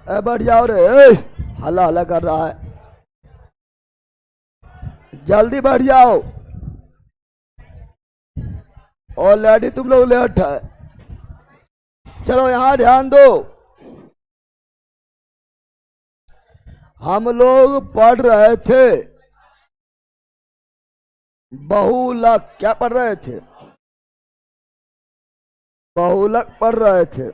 बैठ जाओ रे। हल्ला हल्ला कर रहा है, जल्दी बैठ जाओ। ऑलरेडी तुम लोग लेट है। चलो यहाँ ध्यान दो। हम लोग पढ़ रहे थे बहुलक। क्या पढ़ रहे थे? बहुलक पढ़ रहे थे।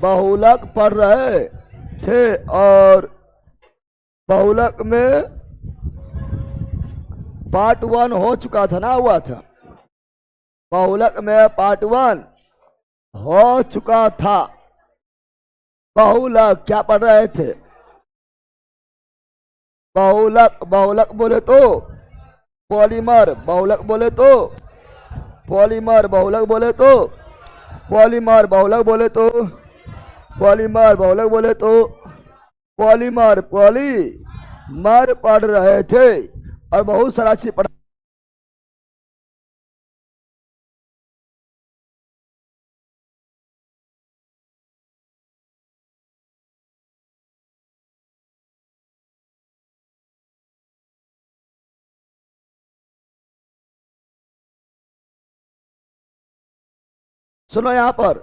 बहुलक पढ़ रहे थे और बहुलक में पार्ट 1 हो चुका था ना, हुआ था। बहुलक में पार्ट 1 हो चुका था। बहुलक क्या पढ़ रहे थे? बहुलक। बहुलक बोले तो पॉलीमर। बहुलक बोले तो पॉलीमर। बहुलक बोले तो पॉलीमर। बहुलक बोले तो पॉलीमर। बहुलक बोले तो पॉलीमर। पॉलीमर पढ़ रहे थे और बहुत सारा चीज पढ़। सुनो यहाँ पर,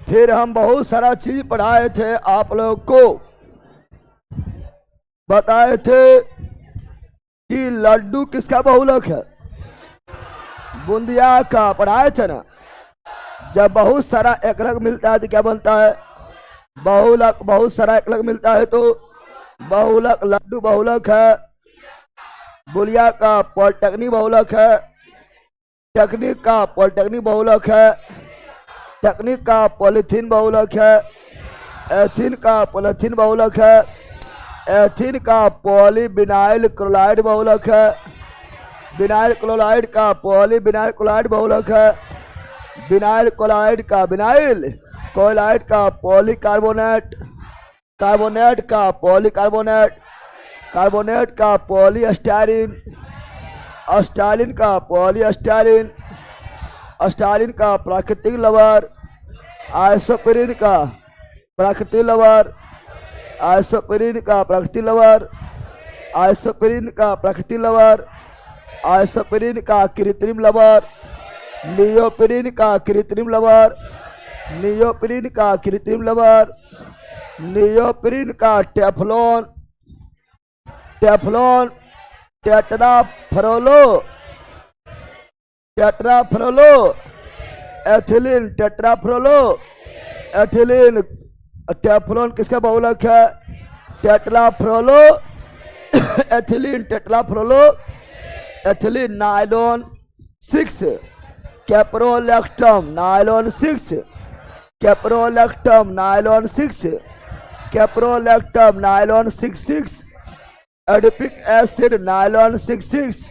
फिर हम बहुत सारा चीज पढ़ाए थे आप लोग को। बताए थे कि लड्डू किसका बहुलक है? बूंदिया का। पढ़ाए थे ना। जब बहुत सारा एकलक मिलता है तो क्या बनता है? बहुलक। बहुत सारा एकलक मिलता है तो बहुलक। लड्डू बहुलक है। बुलिया का पॉलिटेक्निक बहुलक है। टेक्निक का पॉलिटेक्निक बहुलक है। टेक्निक का पॉलीथीन बहुलक है। एथिन का पॉलीथीन बहुलक है। एथिन का पॉलीविनाइल क्लोराइड बहुलक है। विनाइल क्लोराइड का पॉलीविनाइल क्लोराइड बहुलक है। विनाइल क्लोराइड का विनाइल क्लोराइड का पॉलीकार्बोनेट। कार्बोनेट का पॉलीकार्बोनेट। कार्बोनेट का पॉलीस्टाइरिन। स्टाइलिन का पॉलीस्टाइरिन। स्टाइलिन का प्राकृतिक लवण। आइसोप्रीन का प्राकृतिक लवण। आइसोप्रीन का प्राकृतिक लवण। आइसोप्रीन का प्राकृतिक लवण। आइसोप्रीन का कृत्रिम लवण। नियोप्रीन का कृत्रिम लवण। नियोप्रीन का कृत्रिम लवण। नियोप्रीन का Teflon. Teflon. Tetrafluoro. Tetrafluoro ethylene. Tetrafluoro ethylene. Teflon किसका बहुलक है? Tetrafluoro ethylene. Tetrafluoro ethylene. Nylon 6। Caprolactam. Nylon 6। Caprolactam. Nylon 6। Caprolactam. Nylon 6। Adipic acid. Nylon 6।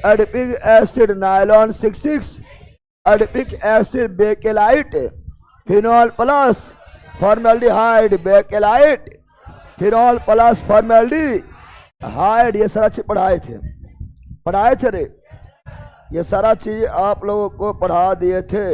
Adipic acid. Nylon 6। Adipic acid. Bakelite. Phenol plus formaldehyde. Bakelite. Phenol plus formaldehyde. ये सारा चीज पढ़ाए थे रे। ये सारा चीज आप लोगों को पढ़ा दिए थे।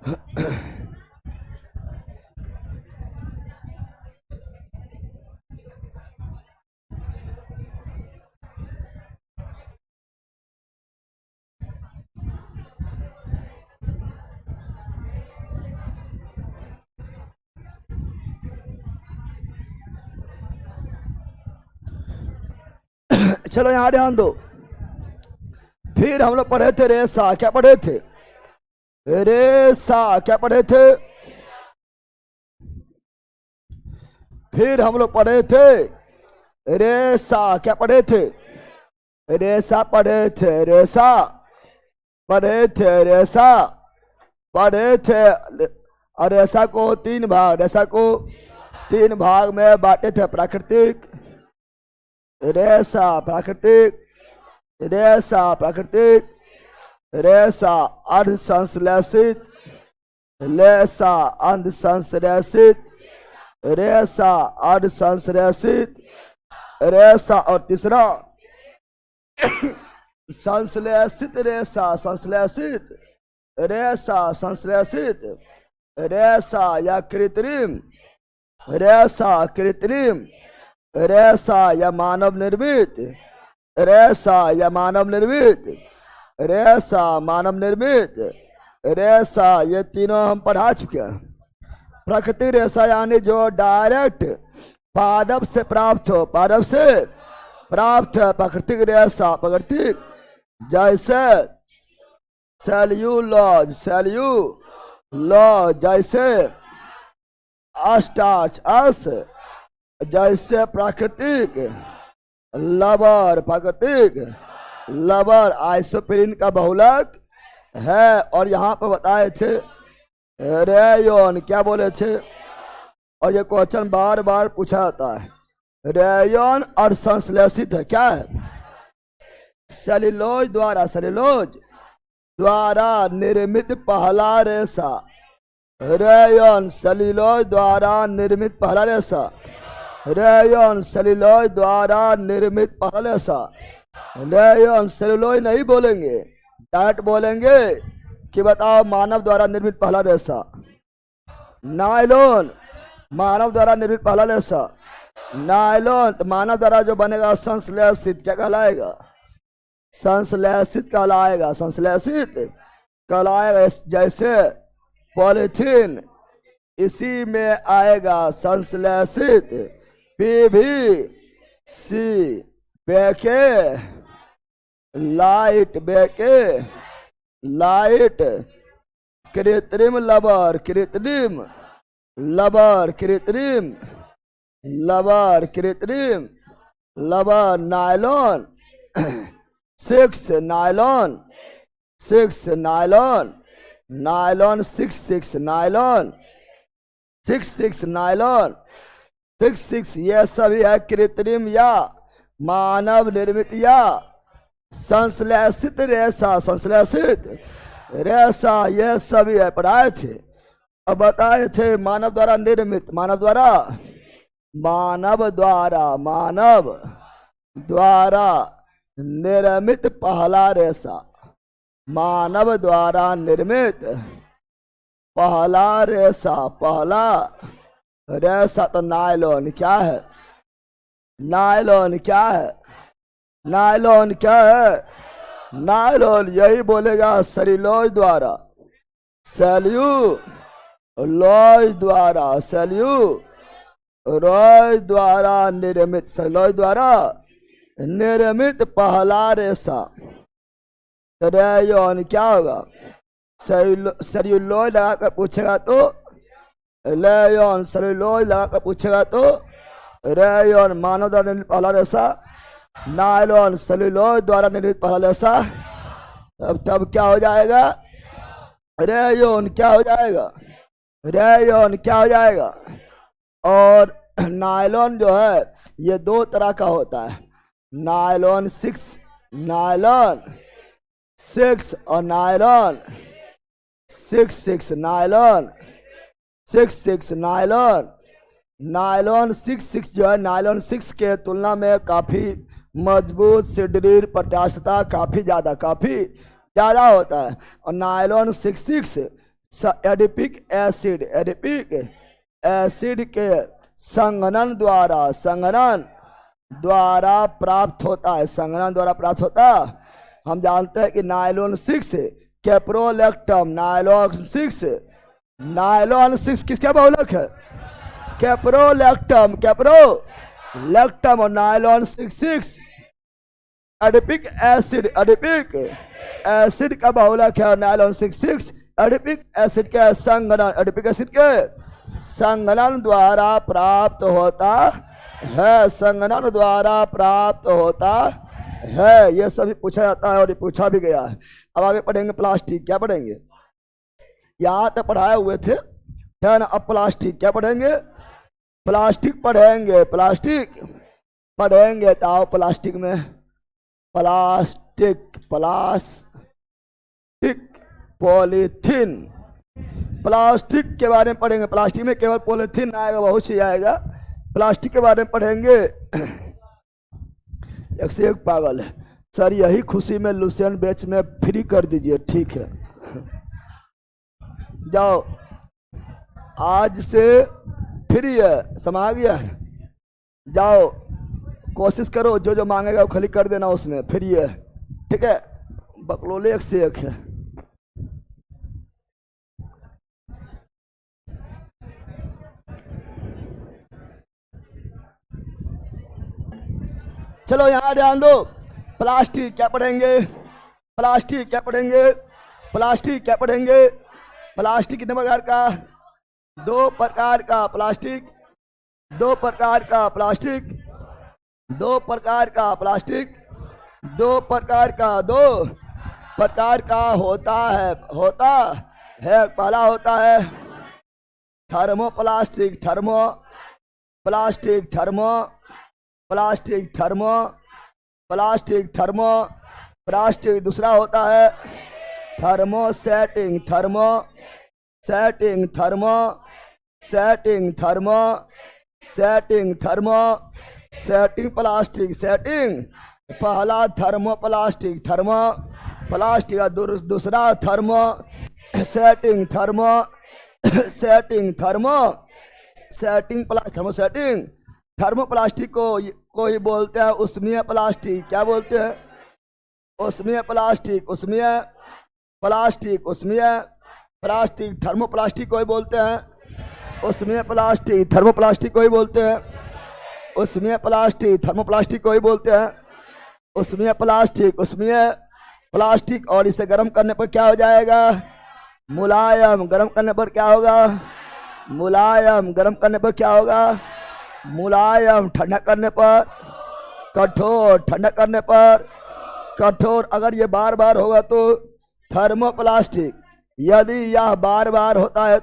चलो यहां ध्यान दो। फिर हम लोग पढ़े थे रेसा, क्या पढ़े थे? रेसा क्या पढ़े थे? फिर हम लोग पढ़े थे रेसा, क्या पढ़े थे? रेसा पढ़े थे, रेसा पढ़े थे, रेसा पढ़े थे। और रेसा को तीन भाग, रेसा को तीन भाग में बांटे थे। प्राकृतिक रेसा, प्राकृतिक रेसा, प्राकृतिक रेसा, अर्ध संश्लेषित रेसा, अर्ध संश्लेषित रेसा, अर्ध संश्लेषित रेसा, और तीसरा संश्लेषित रेसा, संश्लेषित रेसा, संश्लेषित रेसा या कृत्रिम रेसा, कृत्रिम रेसा या मानव निर्मित रेसा, या मानव निर्मित रेसा, मानव निर्मित रेसा, ये तीनों हम पढ़ा चुके हैं। प्राकृतिक रेसा यानी जो डायरेक्ट पादप से प्राप्त हो, पादप से प्राप्त है। प्राकृतिक रेसा, प्राकृतिक जैसे सेल्यूलोज, सेल्यूलोज जैसे स्टार्च, अस जैसे प्राकृतिक लबर, प्राकृतिक लबर आइसोप्रीन का बहुलक है। और यहाँ पर बताए थे रेयोन, क्या बोले थे? और ये क्वेश्चन बार बार पूछा जाता है। रेयोन और संश्लेषित है, क्या है? सेल्यूलोज द्वारा, सेल्यूलोज द्वारा निर्मित पहला रेशा। रेयोन सेल्यूलोज द्वारा निर्मित पहला रेशा। रेयोन सेल्यूलोज द्वारा निर्मित पहला रेशा। रेयोन सेल्यूलोज नहीं बोलेंगे, डायरेक्ट बोलेंगे कि बताओ मानव द्वारा निर्मित पहला रेशा। नायलॉन मानव द्वारा निर्मित पहला रेशा। नायलॉन तो मानव द्वारा जो बनेगा संश्लेषित क्या कहलाएगा? संश्लेषित कहलाएगा, संश्लेषित कहलाएगा। जैसे पॉलीथीन इसी में आएगा संश्लेषित। PVC बेके लाइट, बेके लाइट, कृत्रिम लबर, कृत्रिम लबर, कृत्रिम लबर, कृत्रिम लबर। Nylon 6 nylon, 6 nylon, nylon 6 nylon, 6 nylon, 6 ये सभी है कृत्रिम या मानव निर्मित या संश्लेषित रेशा, संश्लेषित रेशा ये सभी है। पढ़ाए थे अब बताए थे मानव द्वारा निर्मित, मानव द्वारा, मानव द्वारा, मानव द्वारा निर्मित पहला रेशा। मानव द्वारा निर्मित पहला रेशा, पहला रेशा तो नायलॉन क्या है? नायलॉन क्या है? नायलॉन क्या है? नायलॉन यही बोलेगा सेल्यूलोज द्वारा, सेल्यूलोज द्वारा, सेल्यूलोज द्वारा निर्मित, सेल्यूलोज द्वारा निर्मित पहला रेशा। रेयोन क्या होगा? सेल्यूलोज लगाकर पूछेगा तो रेयोन, सेल्यूलोज लगाकर पूछेगा तो रेयोन मानव द्वारा निर्मित पहला रेशा। नायलॉन सेल्यूलोज द्वारा निर्मित पहला रेशा। तब क्या हो जाएगा? रेयोन क्या हो जाएगा? रेयोन क्या हो जाएगा? और नायलॉन जो है ये दो तरह का होता है। नायलॉन 6, नायलॉन 6 और नायलॉन 6 नायलॉन 6 नायलॉन। नायलॉन 6 जो है नायलॉन 6 के तुलना में काफी मजबूत, सुदृढ़, प्रत्यास्थता काफी ज्यादा होता है। और नायलॉन 6 एडिपिक एसिड के संघनन द्वारा प्राप्त होता है। हम जानते हैं कि नायलॉन 6 कैप्रोलेक्टम, नायलॉन 6 किसका बहुलक है? कैप्रोलेक्टम और नायलॉन 6 एडिपिक एसिड का बहुलक है। नायलॉन 6 एडिपिक एसिड के संघनन द्वारा प्राप्त होता है। ये सभी पूछा जाता है और ये पूछा भी गया है। अब आगे पढ़ेंगे प्लास्टिक। क्या पढ़ेंगे? यहाँ तक पढ़ाए हुए थे ना। अब प्लास्टिक क्या पढ़ेंगे? प्लास्टिक पढ़ेंगे। तो आओ प्लास्टिक में प्लास्टिक पॉलीथीन, प्लास्टिक के बारे में पढ़ेंगे। प्लास्टिक में केवल पॉलीथीन आएगा, बहुत चीज आएगा। प्लास्टिक के बारे में पढ़ेंगे। एक से एक पागल है सर, यही खुशी में लुसियन बेच में फ्री कर दीजिए। ठीक है, जाओ, आज से फ्री है, समा गया है। जाओ कोशिश करो, जो मांगेगा वो खाली कर देना, उसमें फ्री है। ठीक है, बकलोले एक से एक है। चलो यहाँ ध्यान दो। प्लास्टिक क्या पढ़ेंगे? प्लास्टिक कितने प्रकार का? दो प्रकार का प्लास्टिक होता है। पहला होता है थर्मोप्लास्टिक, दूसरा होता है थर्मोसेटिंग प्लास्टिक। पहला थर्मोप्लास्टिक दूसरा थर्मोप्लास्टिक को ही बोलते हैं उष्मीय प्लास्टिक। क्या बोलते हैं? उष्मीय प्लास्टिक। थर्मोप्लास्टिक को ही बोलते हैं उष्मीय प्लास्टिक। थर्मोप्लास्टिक को ही बोलते हैं उष्मीय प्लास्टिक। और इसे गर्म करने पर क्या हो जाएगा? मुलायम। गर्म करने पर क्या होगा? मुलायम। ठंडा करने पर कठोर। अगर ये बार बार होगा तो थर्मोप्लास्टिक। यदि यह बार बार होता है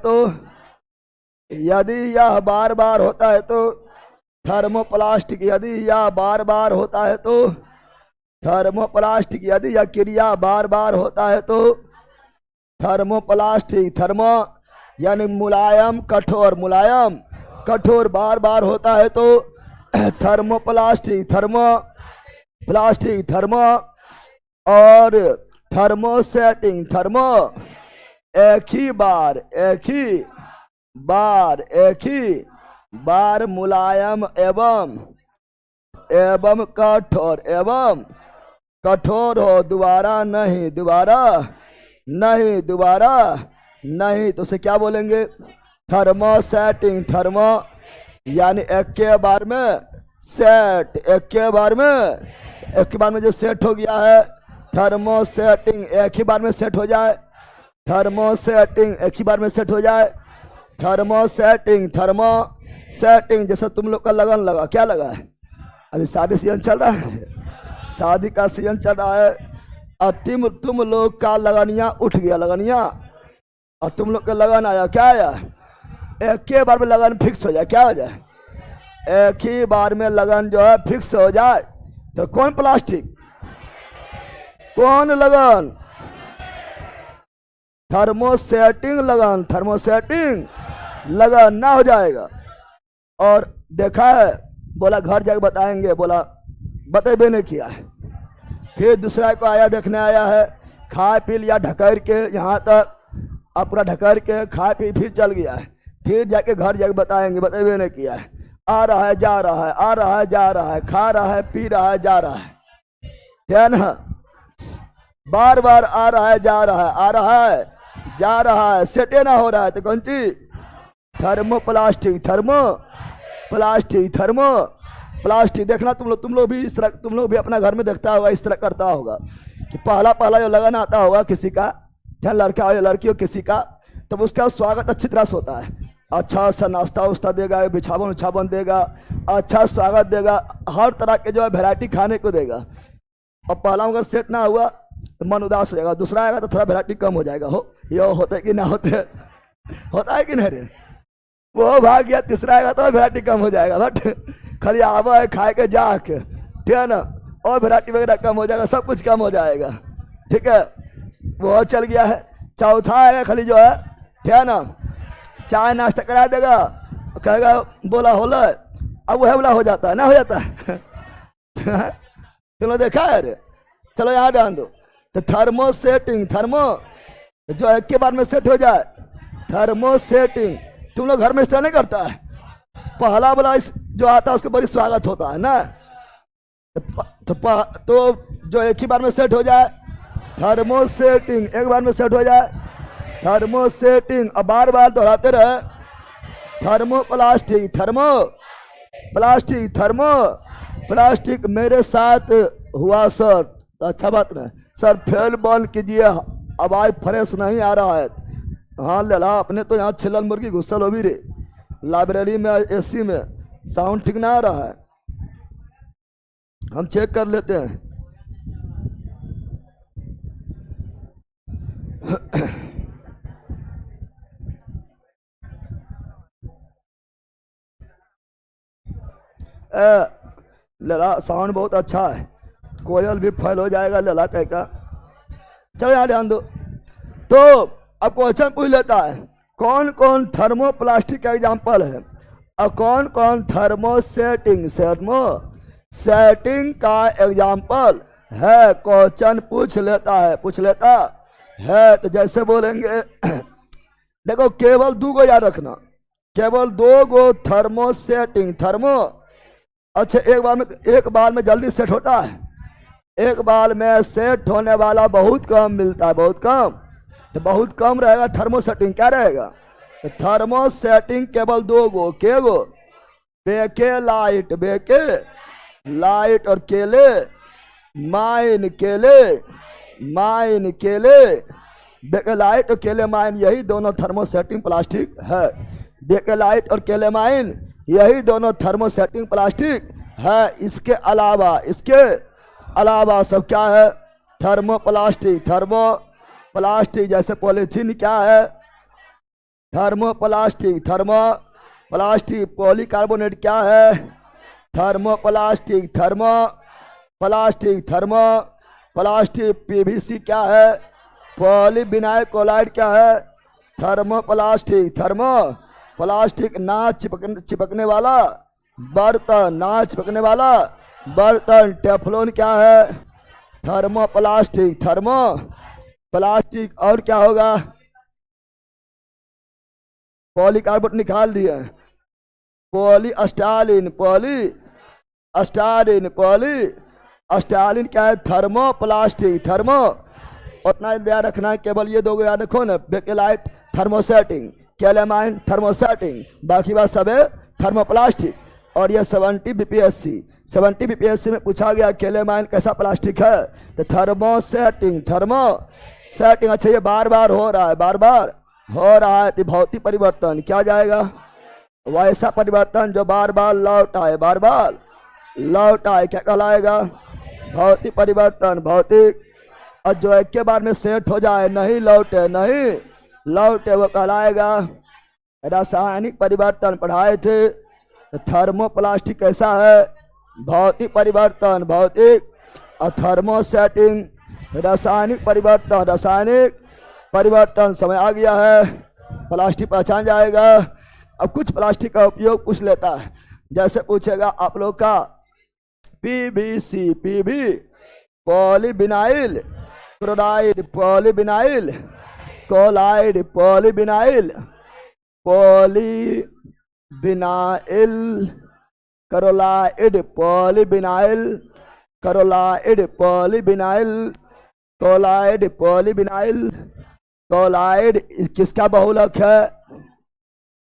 तो थर्मोप्लास्टिक। यदि यह क्रिया बार बार होता है तो थर्मोप्लास्टिक। यानी मुलायम कठोर बार बार होता है तो थर्मोप्लास्टिक। और थर्मोसेटिंग एक ही बार मुलायम एवं कठोर हो, दोबारा नहीं। तो उसे क्या बोलेंगे? थर्मोसेटिंग। यानी एक के बार में जो सेट हो गया है थर्मोसेटिंग। एक ही बार में सेट हो जाए थर्मोसेटिंग। जैसे तुम लोग का लगन लगा, क्या लगा है? अभी शादी सीजन चल रहा है, शादी का सीजन चल रहा है और तुम लोग का लगनिया उठ गया, और तुम लोग का लगन आया, क्या आया? एक के बार में लगन फिक्स हो जाए। क्या हो जाए? एक ही बार में लगन जो है फिक्स हो जाए तो कौन प्लास्टिक, कौन लगन? थर्मोसेटिंग लगन ना हो जाएगा। और देखा है, बोला घर जाके बताएंगे, बोला बतेबे नहीं किया है। फिर दूसरा को देखने आया है, खा पी लिया ढकेर के यहाँ तक, अब पूरा ढकर के खा पी फिर चल गया है, फिर जाके घर जाके बताएंगे, बताए नहीं किया है। आ रहा है जा रहा है, आ रहा है जा रहा है, खा रहा है पी रहा है जा रहा है, क्या ना, बार बार आ रहा है जा रहा है, आ रहा है जा रहा है, सेटे ना हो रहा है। तो कौन चीज? Thermo plastic, thermo plastic, thermo plastic. देखना तुम लोग भी इस तरह, तुम लोग भी अपना घर में देखता होगा, इस तरह करता होगा कि पहला जो लगन आता होगा किसी का, या लड़का हो या लड़की हो किसी का, तब उसका स्वागत अच्छी तरह से होता है। अच्छा सा नाश्ता उस्ता देगा, बिछावन उछावन देगा, अच्छा स्वागत देगा, हर तरह के जो है वैरायटी खाने को देगा। और पहला अगर सेट ना हुआ तो मन उदास हो जाएगा, दूसरा आएगा तो थोड़ा वैरायटी कम हो जाएगा। हो ये होता है कि ना होते, होता है कि नहीं रे? वो भाग गया, तीसरा आएगा तो वैरायटी कम हो जाएगा। बट खाली आवा है खाए के जा के, ठीक है ना, और वैरायटी वगैरह कम हो जाएगा, सब कुछ कम हो जाएगा, ठीक है। वो चल गया है। चौथा आएगा खाली जो है, ठीक है ना, चाय नाश्ता करा देगा, कहेगा बोला होला, अब वह बोला हो जाता है ना, हो जाता है। तुमने देखा है रे? चलो यहाँ ध्यान दो। तो थर्मो सेटिंग, थर्मो जो एक के बार में सेट हो जाए, थर्मो सेटिंग तुम लोग घर में इस तरह नहीं करता है? पहला वाला जो आता है उसको बड़ी स्वागत होता है ना, तो जो एक ही बार में सेट हो जाए, थर्मो सेटिंग, एक बार में सेट हो जाए, थर्मो सेटिंग, और बार बार दोहराते रहे, thermo plastic, thermo plastic, thermo plastic. मेरे साथ हुआ सर, तो अच्छा बात नहीं सर, फेल बॉल कीजिए, आवाज फ्रेश नहीं आ रहा है। हाँ लला, अपने तो यहाँ छिलल मुर्गी घुसल हो भी रे, लाइब्रेरी में एसी में साउंड ठीक ना आ रहा है, हम चेक कर लेते हैं। लला साउंड बहुत अच्छा है, कोयल भी फैल हो जाएगा लला कह का। चलो यहाँ ध्यान दो। तो अब क्वेश्चन पूछ लेता है, कौन कौन थर्मो प्लास्टिक का एग्जाम्पल है और कौन कौन थर्मो सेटिंग, थर्मो सेटिंग का एग्जाम्पल है? क्वेश्चन पूछ लेता है, पूछ लेता है। तो जैसे बोलेंगे, देखो केवल दो गो याद रखना, केवल दो गो थर्मो सेटिंग, थर्मो। अच्छा एक बार में जल्दी सेट होता है, एक बार में सेट होने वाला बहुत कम मिलता है, बहुत कम। तो बहुत कम रहेगा थर्मो सेटिंग, क्या रहेगा? तो थर्मो सेटिंग केवल दो गो, के गो? बेके लाइट, बेके लाइट और केले माइन, केले माइन, केले बेके लाइट और केले माइन, यही दोनों थर्मो सेटिंग प्लास्टिक है। बेके लाइट और केले माइन यही दोनों थर्मो सेटिंग प्लास्टिक है। इसके अलावा सब क्या है? Thermo plastic, thermo plastic. जैसे पॉलीथीन क्या है? Thermo plastic, thermo plastic. Polycarbonate क्या है? Thermo plastic, thermo plastic, thermo plastic. PVC क्या है? पॉलीविनाइल क्लोराइड क्या है? Thermo plastic, thermo plastic. ना चिपकने वाला बर्तन, ना चिपकने वाला बर्तन। टेफ्लॉन क्या है? Thermo plastic, thermo plastic. और क्या होगा? पॉलीकार्बोनेट निकाल दिए, पॉलीस्टाइलिन, पॉलीस्टाइलिन, पॉलीस्टाइलिन क्या है? Thermo plastic, thermo. उतना याद रखना है, केवल ये दो याद रखो ना, बेकेलाइट थर्मोसेटिंग, कैलेमाइन थर्मोसेटिंग, बाकी बात सब है थर्मोप्लास्टिक। और ये 70 बीपीएससी में पूछा गया कैलेमाइन कैसा प्लास्टिक है? तो थर्मोसेटिंग, थर्मोसेटिंग। अच्छा ये बार बार हो रहा है, बार बार हो रहा है, तो भौतिक परिवर्तन क्या जाएगा? वैसा परिवर्तन जो बार बार लौट आए, बार बार लौट आए, क्या कहलाएगा? भौतिक परिवर्तन, भौतिक। और जो एक के बार में सेट हो जाए, नहीं लौटे, नहीं लौटे, वो कहलाएगा रासायनिक परिवर्तन। पढ़ाए थे तो थर्मोप्लास्टिक कैसा है? भौतिक परिवर्तन, भौतिक। और थर्मोसेटिंग रासायनिक परिवर्तन, रासायनिक परिवर्तन। समय आ गया है, प्लास्टिक पहचान जाएगा। अब कुछ प्लास्टिक का उपयोग पूछ लेता है, जैसे पूछेगा आप लोग का PVC, PV polyvinyl chloride, polyvinyl chloride polyvinyl, polyvinyl, chloride polyvinyl, chloride polyvinyl, chloride polyvinyl, chloride किसका बहुलक है?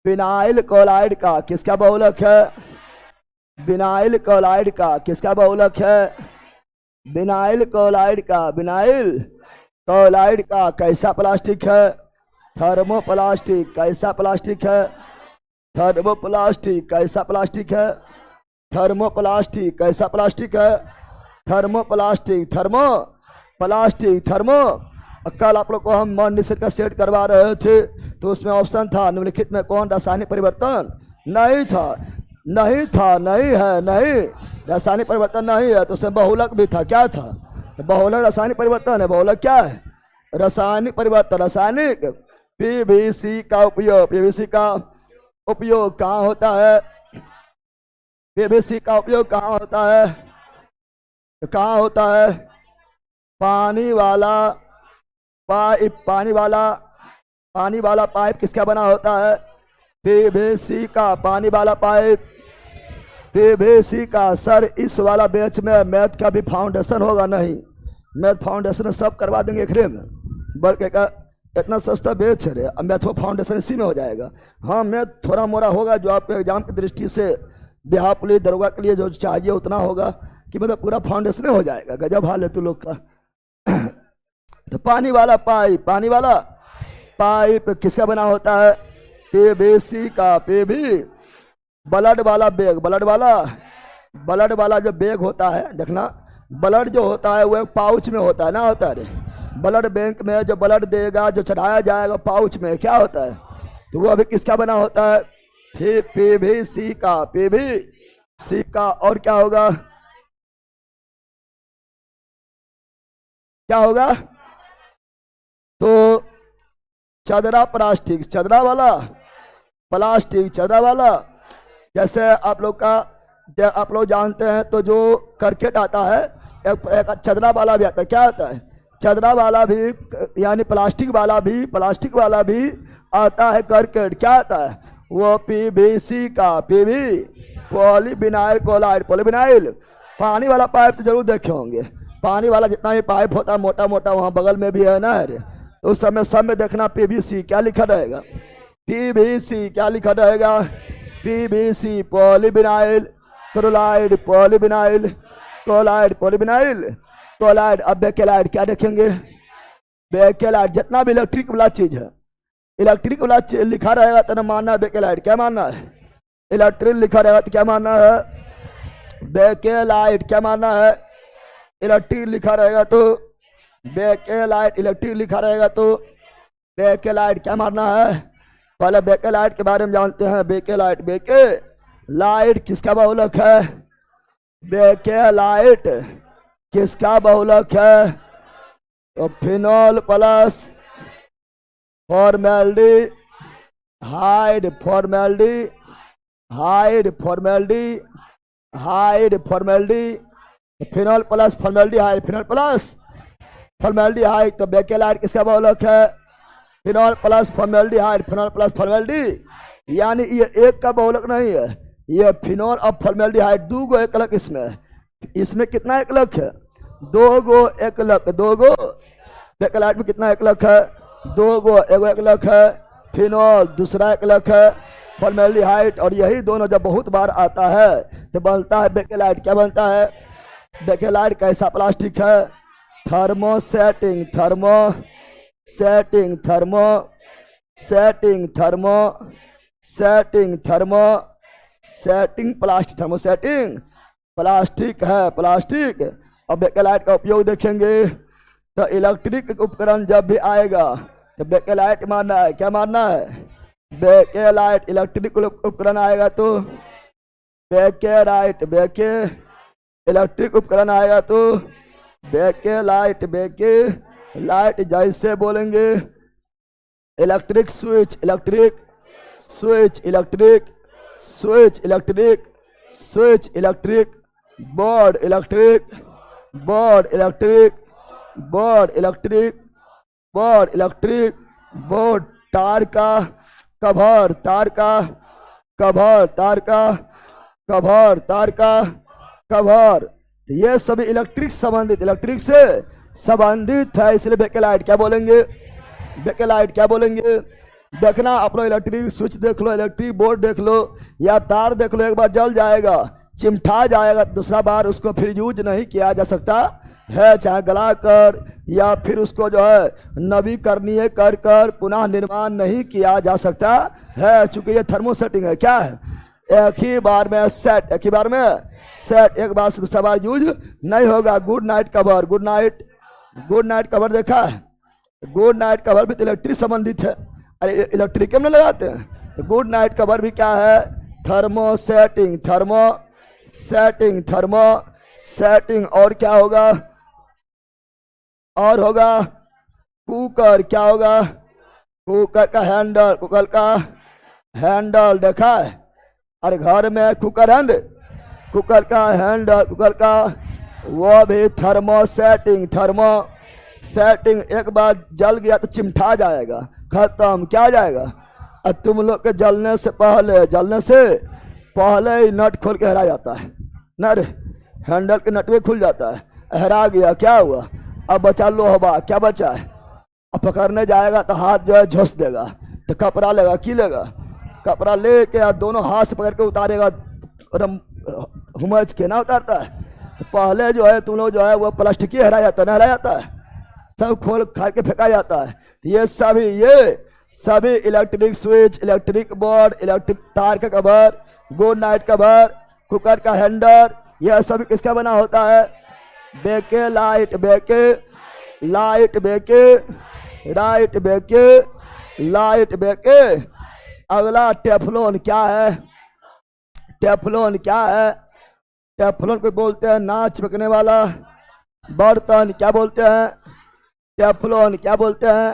विनाइल क्लोराइड का। किसका बहुलक है? विनाइल क्लोराइड का। किसका बहुलक है? विनाइल क्लोराइड का। विनाइल क्लोराइड का। कैसा प्लास्टिक है? थर्मोप्लास्टिक। कैसा प्लास्टिक है? थर्मोप्लास्टिक। कैसा प्लास्टिक है? थर्मोप्लास्टिक। कैसा प्लास्टिक है? थर्मोप्लास्टिक। Thermo plastic. थर्मो। कल आप लोग को हम मॉनिटर का सेट करवा रहे थे तो उसमें ऑप्शन था निम्नलिखित में कौन रासायनिक परिवर्तन नहीं था? नहीं था, नहीं है, नहीं रासायनिक परिवर्तन नहीं है। तो उसमें बहुलक भी था। क्या था? तो बहुलक रासायनिक परिवर्तन है। बहुलक क्या है? रासायनिक परिवर्तन। रासायनिक। पीवीसी का उपयोग। पीवीसी का उपयोग कहाँ होता है? पीवीसी का उपयोग कहाँ होता है? कहाँ होता है? पानी वाला पाइप। पानी वाला पाइप किसका बना होता है? पीवीसी का। पानी वाला पाइप पीवीसी का। सर इस वाला बैच में मैथ का भी फाउंडेशन होगा? नहीं, मैथ फाउंडेशन सब करवा देंगे एक में, बल्कि का इतना सस्ता बैच है रे। अब मैथ फाउंडेशन इसी में हो जाएगा। हाँ, मैथ थोड़ा मोड़ा होगा जो आपके एग्जाम की दृष्टि से बिहार पुलिस दरोगा के लिए जो चाहिए उतना होगा कि मतलब पूरा फाउंडेशन हो जाएगा। गजब हाल है तू लोग का। तो पानी वाला पाइप। पानी वाला पाइप किसका बना होता है? पीवीसी का। पीवी। ब्लड वाला बैग। ब्लड वाला जो बैग होता है, देखना ब्लड जो होता है वो एक पाउच में होता है ना, होता है ब्लड बैंक में जो ब्लड देगा जो चढ़ाया जाएगा पाउच में क्या होता है? तो वो अभी किसका बना होता है? पीवीसी का। पीवीसी का। और क्या होगा? क्या होगा? तो चदरा प्लास्टिक। चदरा वाला प्लास्टिक। चदरा वाला जैसे आप लोग जानते हैं तो जो करकेट आता है एक चदरा वाला भी आता है। क्या आता है? चदरा वाला भी, यानी प्लास्टिक वाला भी आता है करकेट। क्या आता है? वो पीवीसी का। PV polyvinyl chloride. पॉलीविनाइल। पानी वाला पाइप तो जरूर देखे होंगे। पानी वाला जितना भी पाइप होता है मोटा मोटा, वहाँ बगल में भी है ना, तो उस समय सब में देखना पीवीसी क्या लिखा रहेगा? पीवीसी क्या लिखा रहेगा? PVC polyvinyl chloride. Polyvinyl chloride. Polyvinyl chloride. अब बेकेलाइड क्या देखेंगे? बेकेलाइड। जितना भी इलेक्ट्रिक वाला चीज है, इलेक्ट्रिक वाला लिखा रहेगा तो मानना है बेकेलाइड। क्या मानना है? इलेक्ट्रिक लिखा रहेगा तो क्या मानना है? बेकेलाइड। क्या मानना है? इलेक्ट्रिक लिखा रहेगा तो बेकेलाइट। इलेक्ट्रिक लिखा रहेगा तो बेकेलाइट। क्या मानना है? पहले बेकेलाइट के बारे में जानते हैं। बेकेलाइट। बेकेलाइट किसका बहुलक है? बेकेलाइट किसका बहुलक है? तो phenol plus formaldehyde. Formaldehyde phenol plus formaldehyde. Phenol plus formaldehyde. तो बेकेलाइट किसका बहुलक है? Phenol plus formaldehyde. Phenol plus formaldehyde, यानी ये एक का बहुलक नहीं है, ये फिनॉल और फॉर्मेल्डिहाइड दो गो एकलक इसमें है। इसमें कितना एकलक है? दो गो एकलक। दो गो। बेकेलाइट में कितना एकलक है? दो गो। एगो एकलक है फिनॉल, दूसरा एकलक है फॉर्मेल्डिहाइड। और यही दोनों जब बहुत बार आता है तो बनता है बेकेलाइट। क्या बनता है? बेकेलाइट कैसा प्लास्टिक है? Thermosetting. Thermosetting. Thermosetting. Thermosetting. Thermosetting plastic. Thermosetting plastic है। प्लास्टिक। अब बेकेलाइट का उपयोग देखेंगे तो इलेक्ट्रिक उपकरण जब भी आएगा तो बेकेलाइट मानना है। क्या मानना है? बेकेलाइट। इलेक्ट्रिक उपकरण आएगा तो बेकेलाइट। इलेक्ट्रिक उपकरण आएगा तो बेकेलाइट। बेकेलाइट। जैसे बोलेंगे electric switch. Electric switch. Electric switch. Electric switch. Electric board. Electric board. Electric board. Electric board. Electric board, तार का कवर, तार का कवर, तार का कवर, तार का कवर। तो ये सभी इलेक्ट्रिक संबंधित, इलेक्ट्रिक से संबंधित है, इसलिए बैकलाइट क्या बोलेंगे, बैकलाइट क्या बोलेंगे। देखना आप लोग इलेक्ट्रिक स्विच देख लो, इलेक्ट्रिक बोर्ड देख लो या तार देख लो, एक बार जल जाएगा, चिमटा जाएगा, दूसरा बार उसको फिर यूज नहीं किया जा सकता है, चाहे गला कर या फिर उसको जो है नवीकरणीय कर कर पुनः निर्माण नहीं किया जा सकता है, चूंकि ये थर्मोसेटिंग है। क्या है, एक ही बार में सेट, एक ही बार में सेट, एक बार से दूसरा बार यूज नहीं होगा। Good night cover, good night, good night cover देखा है, गुड नाइट कवर भी तो इलेक्ट्रिक संबंधित है, अरे इलेक्ट्रिक में लगाते हैं। तो गुड नाइट कवर भी क्या है, थर्मोसेटिंग, थर्मोसेटिंग, थर्मोसेटिंग। और क्या होगा, और होगा कुकर, क्या होगा, कुकर का हैंडल, कुकर का हैंडल देखा है, अरे घर में कुकर हैंड, कुकर का हैंडल, कुकर का, वो भी थर्मोसेटिंग, थर्मोसेटिंग। एक बार जल गया तो चिमटा जाएगा, खत्म, क्या जाएगा। और तुम लोग के जलने से पहले, जलने से पहले ही नट खोल के हरा जाता है, नट हैंडल के नट भी खुल जाता है, हरा गया, क्या हुआ, अब बचा लोहबा, क्या बचा है। अब पकड़ने जाएगा तो हाथ जो है झोंस देगा, तो कपड़ा लेगा, की लेगा, कपड़ा लेके या दोनों हाथ से पकड़ के उतारेगा, हुमच के ना उतारता है। तो पहले जो है तुम लोग जो है वो प्लास्टिक ही हरा जाता है, ना हरा जाता है, सब खोल खा के फेंका जाता है। ये सभी electric switch, electric board, electric तार का cover, good night cover, cooker का हैंडल, यह सब किसका बना होता है, बेके लाइट, बेके लाइट, बेके राइट, बेके लाइट, बेके। अगला टेफलॉन, क्या है, टेफलॉन क्या है, टेफलॉन को बोलते हैं नाच पकने वाला बर्तन, क्या बोलते हैं, टेफलॉन क्या बोलते हैं,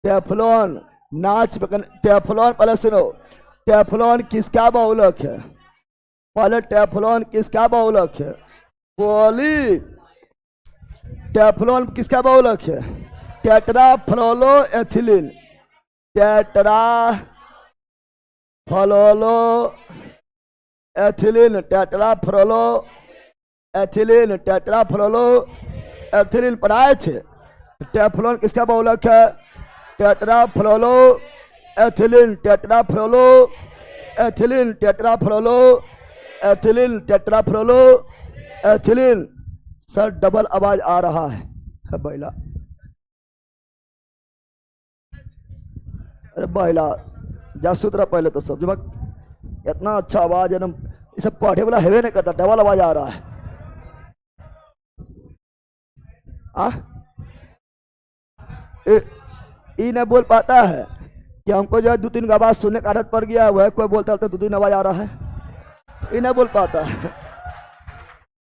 टेफलॉन नाच पकने, टेफलॉन पहले सुनो, टेफलॉन किसका बहुलक है, पहले टेफलॉन किसका बहुलक है, पॉली, टेफलॉन किसका बहुलक है, tetrafluoroethylene, tetrafluoroethylene, tetrafluoroethylene, tetrafluoroethylene पढ़ाए थे। टेफलॉन किसका बहुलक है, tetrafluoroethylene, tetrafluoroethylene, tetrafluoroethylene, tetrafluoroethylene. Sir double आवाज आ रहा है बैला, अरे बैला जा सूत्रा पहले तो सब जब इतना अच्छा आवाज है ना, इसे पढ़े वाला हेवे नहीं करता, डबल आवाज आ रहा है। ये नहीं बोल पाता है कि हमको जो है दो तीन आवाज सुनने का आदत पड़ गया, वह कोई बोलता तो दो तीन आवाज आ रहा है, ये नहीं बोल पाता है,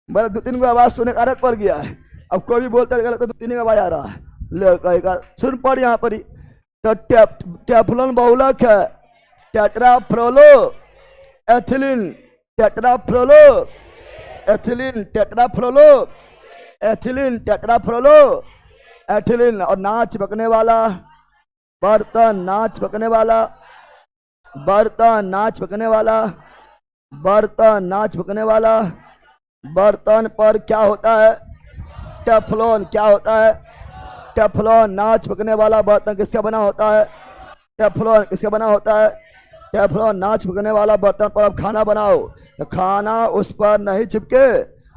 मेरा दो तीन को आवाज सुनने का आदत पड़ गया है। अब कोई भी बोलता है तो दो तीन आवाज आ रहा है, लड़का सुन पड़ यहाँ पर ही। तो टेफलॉन बहुलक है, tetrafluoroethylene, tetrafluoroethylene, tetrafluoroethylene, tetrafluoroethylene. और नाच पकने वाला बर्तन, नाच पकने वाला बर्तन, नाच पकने वाला बर्तन, नाच पकने वाला बर्तन पर क्या होता है, टेफलॉन, क्या होता है, टेफलॉन नाच पकने वाला बर्तन किसका बना होता है, टेफलॉन किसका बना होता है, टेफलॉन नाच पकने वाला बर्तन पर आप खाना बनाओ तो खाना उस पर नहीं चिपके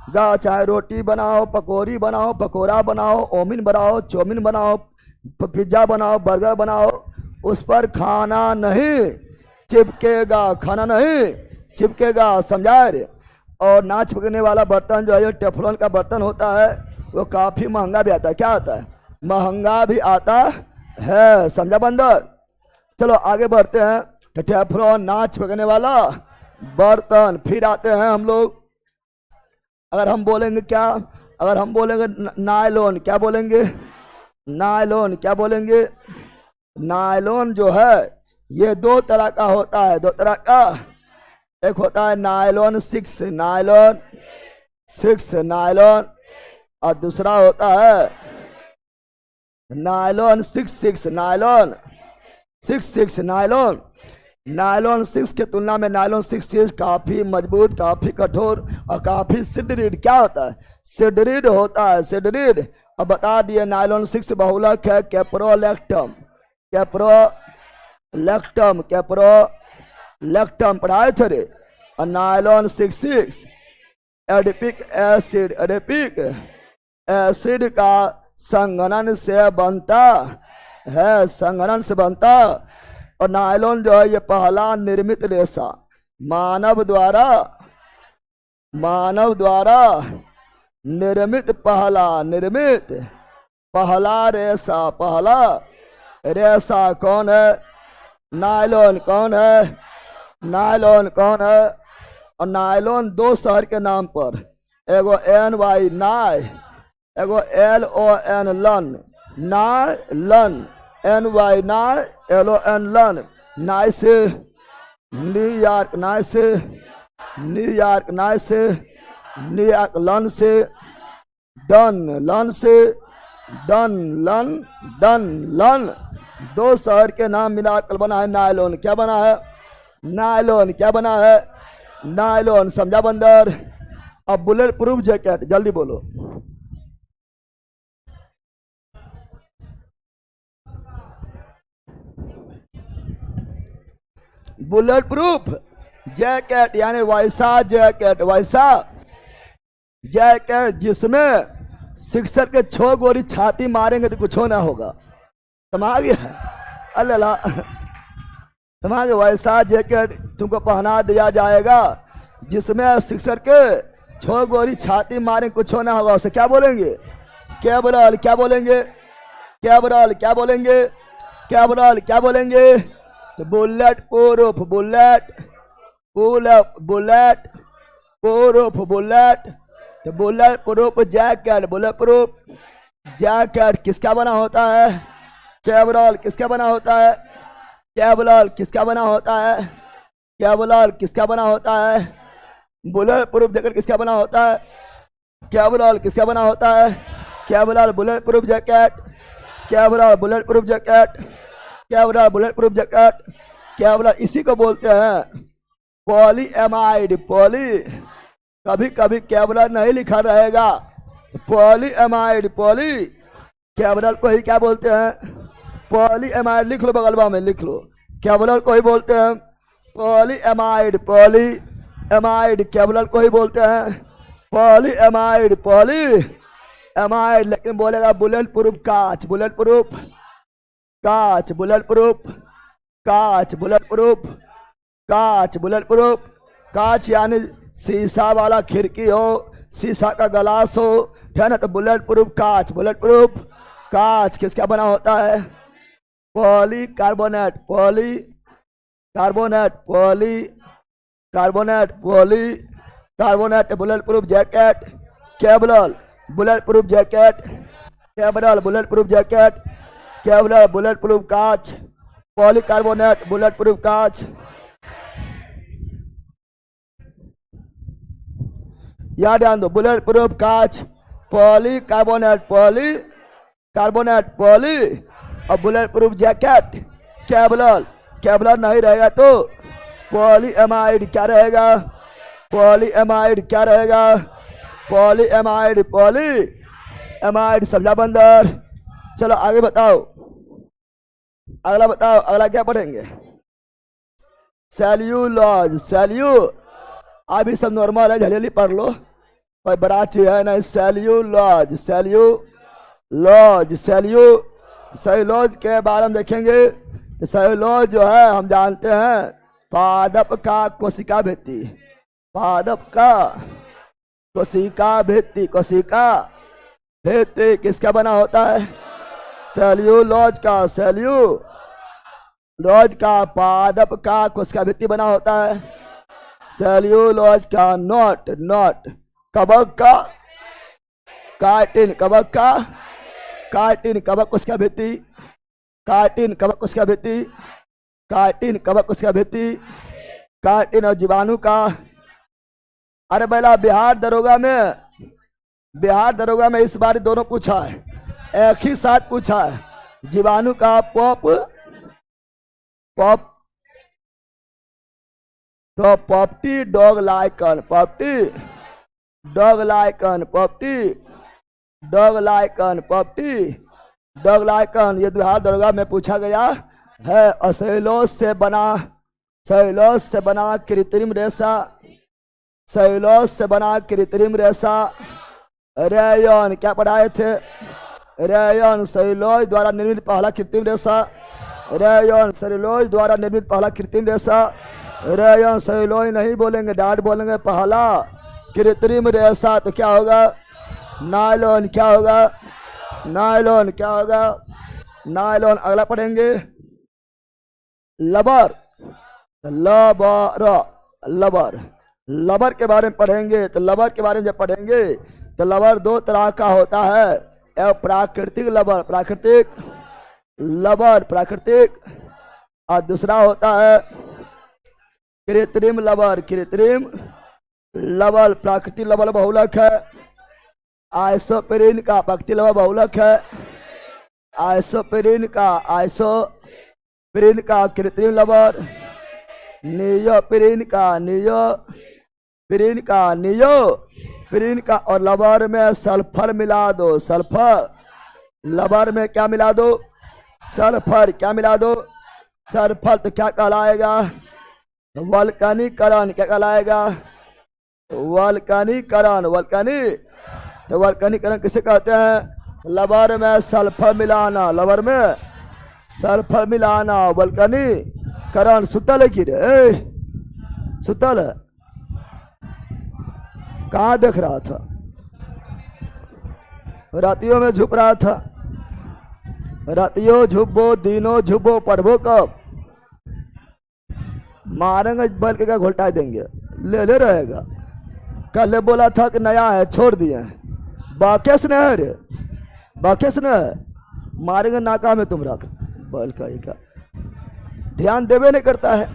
गा, चाहे रोटी बनाओ, पकौड़ी बनाओ, पकौड़ा बनाओ, ओमिन बनाओ, चौमिन बनाओ, पिज्जा बनाओ, बर्गर बनाओ, उस पर खाना नहीं चिपकेगा, खाना नहीं चिपकेगा, समझा रे। और नाच पकने वाला बर्तन जो है टेफलॉन का बर्तन होता है, वो काफ़ी महंगा भी आता है, क्या आता है, महंगा भी आता है, समझा बंदर। चलो आगे बढ़ते हैं। तो टेफलॉन नाच पकने वाला बर्तन। फिर आते हैं हम लोग, अगर हम बोलेंगे क्या, अगर हम बोलेंगे नायलॉन, क्या बोलेंगे, नायलॉन क्या बोलेंगे, नायलॉन जो है ये दो तरह का होता है, दो तरह का, एक होता है नायलॉन 6, नायलॉन 6 नायलॉन, और दूसरा होता है नायलॉन 66, नायलॉन 66, नायलॉन नायलॉन 6 के तुलना में नायलॉन 66 काफी मजबूत, काफी कठोर और काफी सिडरीड क्या होता है, सिडरीड होता है, सिडरीड। अब बता दिए नायलॉन 6 बहुलक है कैप्रोलैक्टम, कैप्रोलैक्टम, कैप्रोलैक्टम पढ़ाए थे रे। और nylon 66 adipic acid, adipic acid का संघनन से बनता है, संघनन से बनता। और नायलॉन जो है ये पहला निर्मित रेशा मानव द्वारा निर्मित पहला रेशा कौन है, नायलॉन कौन है, नायलॉन कौन है। और नायलॉन 2 शहर के नाम पर, एगो NY नाय, एगो LON लन, नायलन, NY नाय, LON लन, नाय से न्यूयॉर्क, नाय से न्यूयॉर्क, नाय से न्यूयॉर्क, लन से डन, लन से डन, लन डन लन, 2 शहर के नाम मिलाकर बना है नायलॉन। क्या बना है, नायलॉन क्या बना है, नायलॉन। समझा बंदर। अब बुलेट प्रूफ जैकेट जल्दी बोलो। बुलेट प्रूफ जैकेट यानी वैसा जैकेट, वैसा जैकेट जिसमें सिक्सर के 6 गोली छाती मारेंगे तो कुछ ना होगा। समझ गया, अल्लाह समझ गया। वैसा जैकेट तुमको पहना दिया जाएगा जिसमें सिक्सर के 6 गोली छाती मारे कुछ ना होगा। उसे क्या बोलेंगे, कैबरल, क्या बोलेंगे, कैबरल, क्या बोलेंगे, कैबरल, क्या बोलेंगे। तो bullet proof, bullet bullet bullet proof, bullet. तो bullet proof jacket, bullet proof jacket किसका बना होता है, कैबरल किसका बना होता है, कैबरल किसका बना होता है, कैबरल किसका बना होता है। बुलेट प्रूफ जैकेट किसका बना होता है, कैबरल किसका बना होता है, Cabral bullet proof jacket, kevlar bullet proof jacket, kevlar bullet proof jacket, Cabral. इसी को बोलते हैं पॉली एमाइड, पॉली, कभी कभी कैबरल नहीं लिखा रहेगा, पॉली एमाइड, पॉली, कैबरल को ही क्या बोलते हैं, पॉली एमाइड। लिख लो बगलवा में, लिख लो, कैबरल को ही बोलते हैं poly amide, poly amide, Cabral को ही बोलते हैं पॉली एमाइड, पॉली एमाइड। लेकिन बोलेगा बुलेट प्रूफ कांच, बुलेट प्रूफ कांच, बुलेट प्रूफ कांच, बुलेट प्रूफ कांच, बुलेट प्रूफ कांच यानी शीशा वाला खिड़की हो, शीशा का गिलास हो, है ना। तो बुलेट प्रूफ कांच, बुलेट प्रूफ कांच किसका बना होता है, polycarbonate, polycarbonate, polycarbonate, polycarbonate. Bullet proof jacket kevlar bullet proof jacket, kevlar bullet proof jacket, kevlar bullet proof कांच, पॉली कार्बोनेट बुलेट प्रूफ कांच। याद ध्यान दो, बुलेट प्रूफ कांच, polycarbonate, polycarbonate, poly. और bullet proof jacket kevlar, kevlar नहीं रहेगा तो पॉली एमाइड क्या रहेगा, पॉली एमाइड क्या रहेगा, पॉली एमाइड, पॉली एमाइड। समझा बंदर। चलो आगे बताओ, अगला बताओ, अगला क्या पढ़ेंगे, सेल्यूलॉज, सेल्यू अभी सब नॉर्मल है, जल्दी पढ़ लो, कोई बड़ा चीज है ना। सेल्यूलॉज, सेल्यूलॉज, सेल्यूलॉज के बारे में देखेंगे। तो सेल्यूलॉज जो है हम जानते हैं पादप का कोशिका भित्ति, पादप का कोशिका भित्ति, कोशिका भित्ति किसका बना होता है, सेल्यूलॉज का, सेल्यूलॉज का पादप का कोशिका भित्ति बना होता है। सेल्यूलॉज का नॉट, नॉट कवक का, कार्टिन कवक का, कार्टिन कवक कोशिका भित्ति, कार्टिन कवक कोशिका भित्ति, कार्टिन कवक कोशिका भित्ति, कार्टिन और जीवाणु का। अरे बेला बिहार दरोगा में इस बार दोनों पूछा है, एक ही साथ पूछा है। जीवाणु का पॉप पॉप तो पॉप्टी डॉग लाइकन, पॉप्टी डॉग लाइकन, पॉप्टी डॉग लाइकन, पॉप्टी डॉग लाइकन। ये बिहार दरोगा में पूछा गया है। और सेलुलोज से बना कृत्रिम रेशा, सेलुलोज से बना कृत्रिम रेशा। रेयन क्या पढ़ाए थे? रेयन सेलुलोज द्वारा निर्मित पहला कृत्रिम रेशा। रेयन सेलुलोज द्वारा निर्मित पहला कृत्रिम रेशा। रेयन सेलुलोज नहीं बोलेंगे, डाट बोलेंगे। पहला कृत्रिम रेशा तो क्या होगा? नायलॉन। क्या होगा? नायलॉन। क्या होगा? नायलॉन। अगला पढ़ेंगे लबर, लबर, लबर, लबर के बारे में पढ़ेंगे। तो लबर के बारे में जब पढ़ेंगे तो लबर दो तरह का होता है। एक प्राकृतिक लबर, प्राकृतिक लबर, प्राकृतिक, और दूसरा होता है कृत्रिम लबर, कृत्रिम लबर। प्राकृतिक लबर बहुलक है। आइसोपेरिन का प्राकृतिक लबर बहुलक है। आइसोपेरिन का कृत्रिम लबर। नियोपेरिन का और लबर में सल्फर मिला दो, सल्फर। लबर में क्या मिला दो? सल्फर। क्या मिला दो? सल्फर। तो क्या कहलाएगा? वल्कनीकरण। क्या कहलाएगा? वल्कनीकरण। तो वल्कनीकरण किसे कहते हैं? लबर में सल्फर मिलाना, लबर में सल्फर मिलाना, वल्कनीकरण। सुतल है कि रे? सुतल है? कहाँ देख रहा था? रातियों में झुप रहा था। रातियों झुपो, दिनों झुपो, पढ़बो कब? मारेंगे बल के क्या घोलटा देंगे, ले रहेगा। कल बोला था कि नया है, छोड़ दिए हैं। बाकेस न है रे, बाकेस न है। मारेंगे नाका में तुम रख बल का ध्यान देवे नहीं करता है।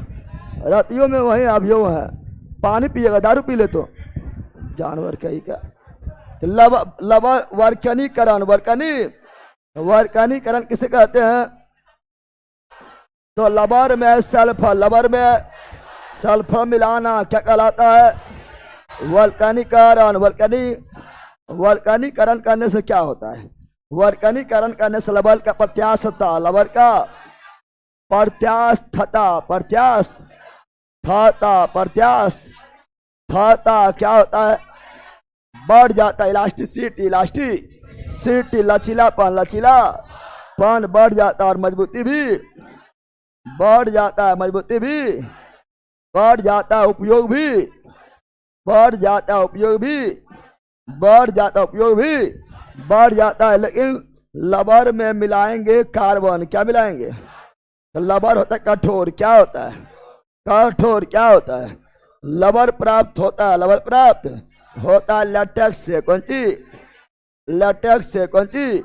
रातियों में वही अभियो है। पानी पिएगा, दारू पी ले तो जानवर कहीं का। लबर वर्कनीकरण, वर्कनीकरण किसे कहते हैं? तो लबर में सल्फर मिलाना क्या कहलाता है? वल्कनीकरण। वल्कनीकरण करने से क्या होता है? वल्कनीकरण करने से लबर का प्रत्यास्थता, लबर का प्रत्यास्थता क्या होता है? बढ़ जाता है। इलास्टिसिटी, लचीलापन बढ़ जाता है। और मजबूती भी बढ़ जाता है, मजबूती भी बढ़ जाता है, उपयोग भी बढ़ जाता है, उपयोग भी बढ़ जाता है। लेकिन लबर में मिलाएंगे कार्बन। क्या मिलाएंगे? तो लबर होता है कठोर। क्या होता है? कठोर। क्या होता है? लबर प्राप्त होता है, लबर प्राप्त होता है लेटेक्स से। कौन चीज? लेटेक्स से। कौन चीज?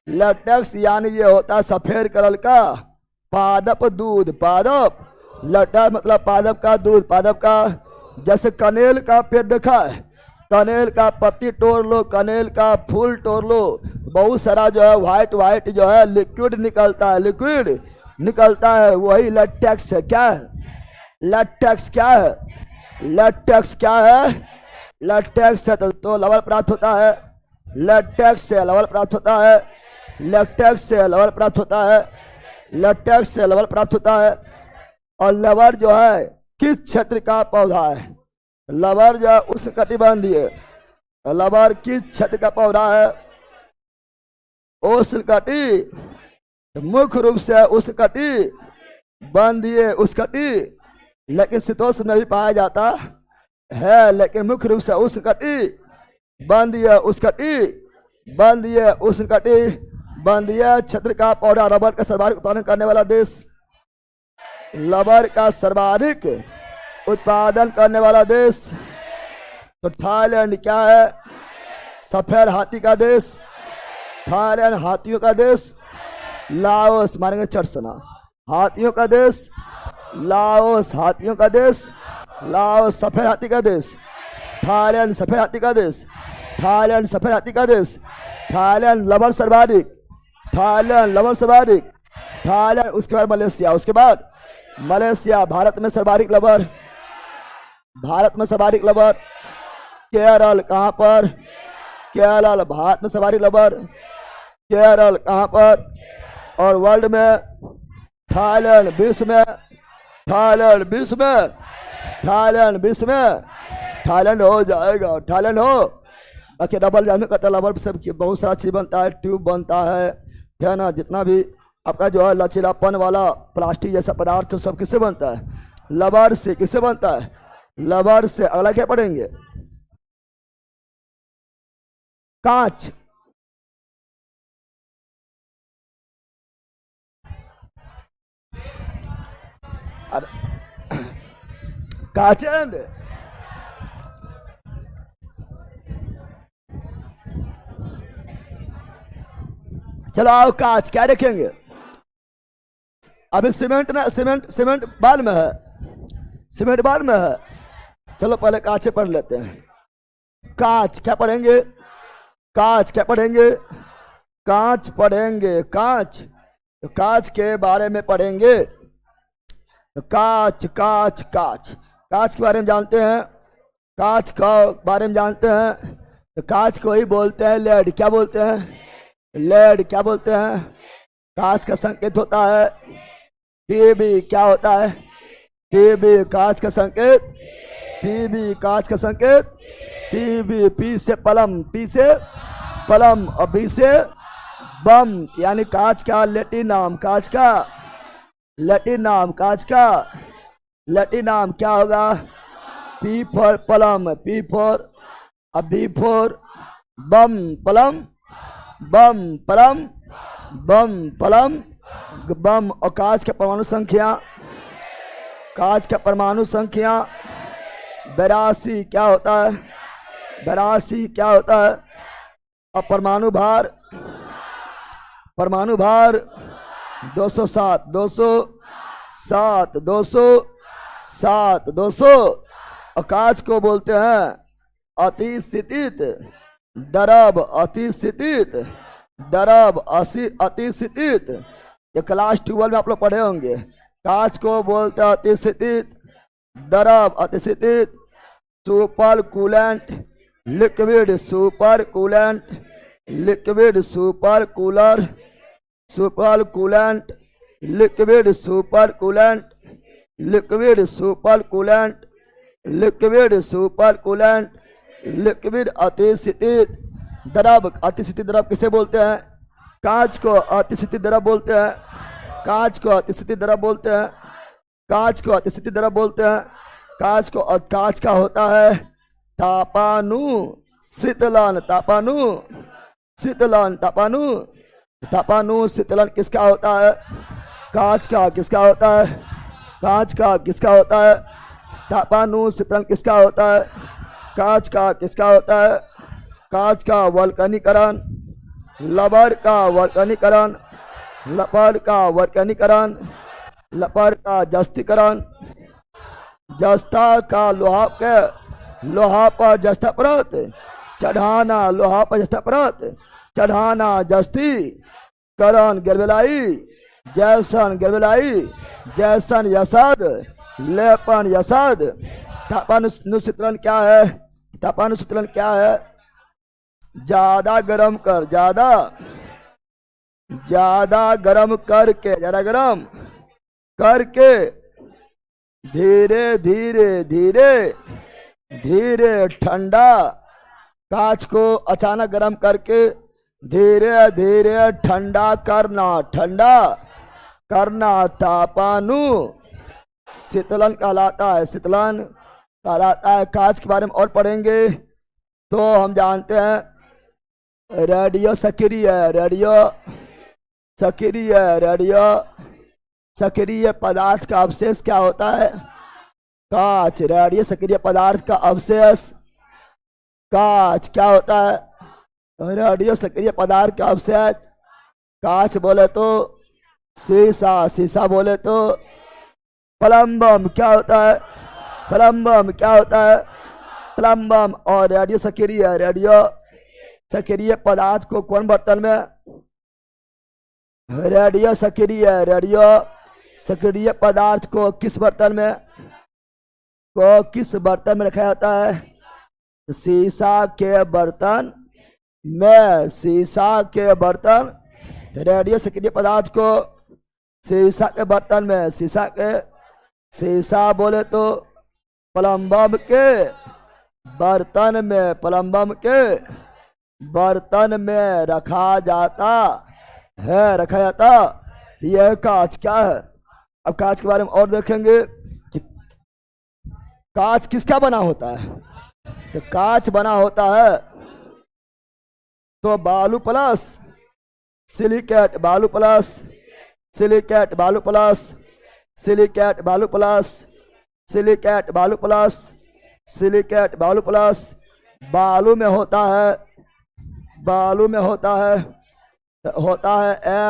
लेटेक्स यानी ये होता है सफेद कलर का पादप दूध। पादप, लटेक्स मतलब पादप का दूध, पादप का। जैसे कनेल का पेड़ देखा है, कनेल का पत्ती तोड़ लो, कनेल का फूल तोड़ लो, बहुत सारा जो है व्हाइट जो है लिक्विड निकलता है, लिक्विड निकलता है। वही लेटेक्स है। क्या है? लेटेक्स। क्या है? लेटेक्स। क्या है? लेटेक्स है। तो लवण प्राप्त होता है। लेटेक्स से लवण प्राप्त होता है। लेटेक्स से लवण प्राप्त होता है। लेटेक्स से लवण प्राप्त होता है। और लवण जो है किस क्षेत्र का पौधा है? लवण जो है उष्णकटिबंधीय। लवण किस क्षेत्र का पौधा है? उष्णकटिबंधीय। मुख्य रूप से उष्णकटिबंधीय, लेकिन शीतोष्ण में भी पाया जाता है। लेकिन मुख्य रूप से उष्णकटिबंधीय क्षेत्र का पौधा। रबर का सर्वाधिक उत्पादन करने वाला देश, रबर का सर्वाधिक उत्पादन करने वाला देश तो थाईलैंड। क्या है? सफेद हाथी का देश। थाईलैंड हाथियों का देश। लाओस, मारेंगे चर्चना, हाथियों का देश। लाओस हाथियों का देश। लाओस सफेद हाथी का देश। थाईलैंड सफेद हाथी का देश। थाईलैंड सफेद हाथी का देश। थाईलैंड लवण सर्वाधिक। थाईलैंड लवण सर्वाधिक, थाईलैंड, उसके बाद मलेशिया, उसके बाद मलेशिया। भारत में सर्वाधिक लवर, भारत में सर्वाधिक लवर। केरल कहां पर? केरल भारत में सर्वाधिक लवर, केरल कहां पर? और वर्ल्ड में थाईलैंड, विश्व में थाईलैंड, विश्व में थाईलैंड, विश्व में थाईलैंड हो जाएगा, थाईलैंड हो। बाकी डबल जाने का लवर सब बहुत सारा चीज बनता है, ट्यूब बनता है ना। जितना भी आपका जो है लचीलापन वाला प्लास्टिक जैसा पदार्थ सब किससे बनता है? लवर से। किससे बनता है? लवर से। अगला क्या पढ़ेंगे? कांच, काचेंद, चलो आओ कांच। क्या देखेंगे? अभी सीमेंट ना, सीमेंट, सीमेंट बाद में है, सीमेंट बाद में है। चलो पहले कांचे पढ़ लेते हैं। कांच क्या पढ़ेंगे? कांच क्या पढ़ेंगे? कांच पढ़ेंगे, कांच। तो कांच के बारे में पढ़ेंगे। तो कांच, कांच, कांच, कांच के बारे में जानते हैं, कांच का बारे में जानते हैं। तो कांच को ही बोलते हैं लेड। क्या बोलते हैं? लेड। क्या बोलते हैं? कांच का संकेत होता है पीबी। क्या होता है? पीबी कांच का संकेत, पीबी कांच का संकेत, पीबी। पी से पलम, पी से पलम और बी से बम, यानी कांच का लैटिन नाम, कांच का लैटिन नाम, कांच का लैटिन नाम क्या होगा? पी फॉर पलम, पी फॉर, अब बी फॉर बम, पलम, बम, पलम, बम, पलम, बम। और कांच का परमाणु संख्या, कांच का परमाणु संख्या 82 क्या होता है? 82 क्या होता है? और परमाणु भार, परमाणु भार 207, 207, 207, 200। और कांच को बोलते हैं अतिस्थितित द्रव, अतिस्थितित द्रव, अतिस्थितित। ये क्लास 12 में आप लोग पढ़े होंगे। कांच को बोलते हैं अतिस्थितित द्रव, अतिस्थितित। Super coolant liquid, super coolant liquid, super cooler, super coolant liquid, super coolant liquid, super coolant liquid, super coolant liquid. अतिस्थितित द्रव, अतिस्थितित द्रव किसे बोलते हैं? कांच को अतिस्थितित द्रव बोलते हैं, कांच को अतिस्थितित द्रव बोलते हैं, कांच को अतिस्थितित द्रव बोलते हैं। कांच को, कांच का होता है तापानु शीतलन, तापानु शीतलन, तापानु, तापानु शीतलन किसका होता है? कांच का। किसका होता है? कांच का। किसका होता है? तापानु शीतलन किसका होता है? कांच का। किसका होता है? कांच का वल्कनीकरण, लबर का वल्कनीकरण, लबर का वल्कनीकरण, लबर का जस्तीकरण, जस्ता का लोहा के, लोहा पर जस्ता परत चढ़ाना, लोहा पर जस्ता परत चढ़ाना, जस्ती करण, गिरबिलाई, जैसन गिरबिलाई, जैसन यसद, लेपन यसद। तापानुशीतलन क्या है? तापानुशीतलन क्या है? ज्यादा गर्म कर, ज्यादा, ज्यादा गर्म करके, ज्यादा गर्म करके धीरे धीरे धीरे धीरे ठंडा। कांच को अचानक गर्म करके धीरे धीरे ठंडा करना, ठंडा करना तापानु शीतलन कहलाता है, शीतलन कहलाता है। कांच के बारे में और पढ़ेंगे तो हम जानते हैं रेडियो सक्रिय, रेडियो सक्रिय, रेडियो सक्रिय पदार्थ का अवशेष क्या होता है? कांच। रेडियो सक्रिय पदार्थ का अवशेष कांच क्या होता है? रेडियो सक्रिय पदार्थ का अवशेष कांच बोले तो शीशा, शीशा बोले तो प्लम्बम क्या होता है? प्लम्बम क्या होता है? प्लम्बम। और रेडियो सक्रिय, रेडियो सक्रिय पदार्थ को कौन बर्तन में रेडियो सक्रिय पदार्थ को किस बर्तन में रखा जाता है? शीशा के बर्तन में। रेडियो सक्रिय पदार्थ को शीशा के बर्तन में। शीशा बोले तो प्लम्बम के बर्तन में रखा जाता है। यह कांच क्या है? अब कांच के बारे में और देखेंगे कि कांच किसका बना होता है। तो कांच बना होता है तो बालू प्लस सिलिकेट बालू प्लस बालू में होता है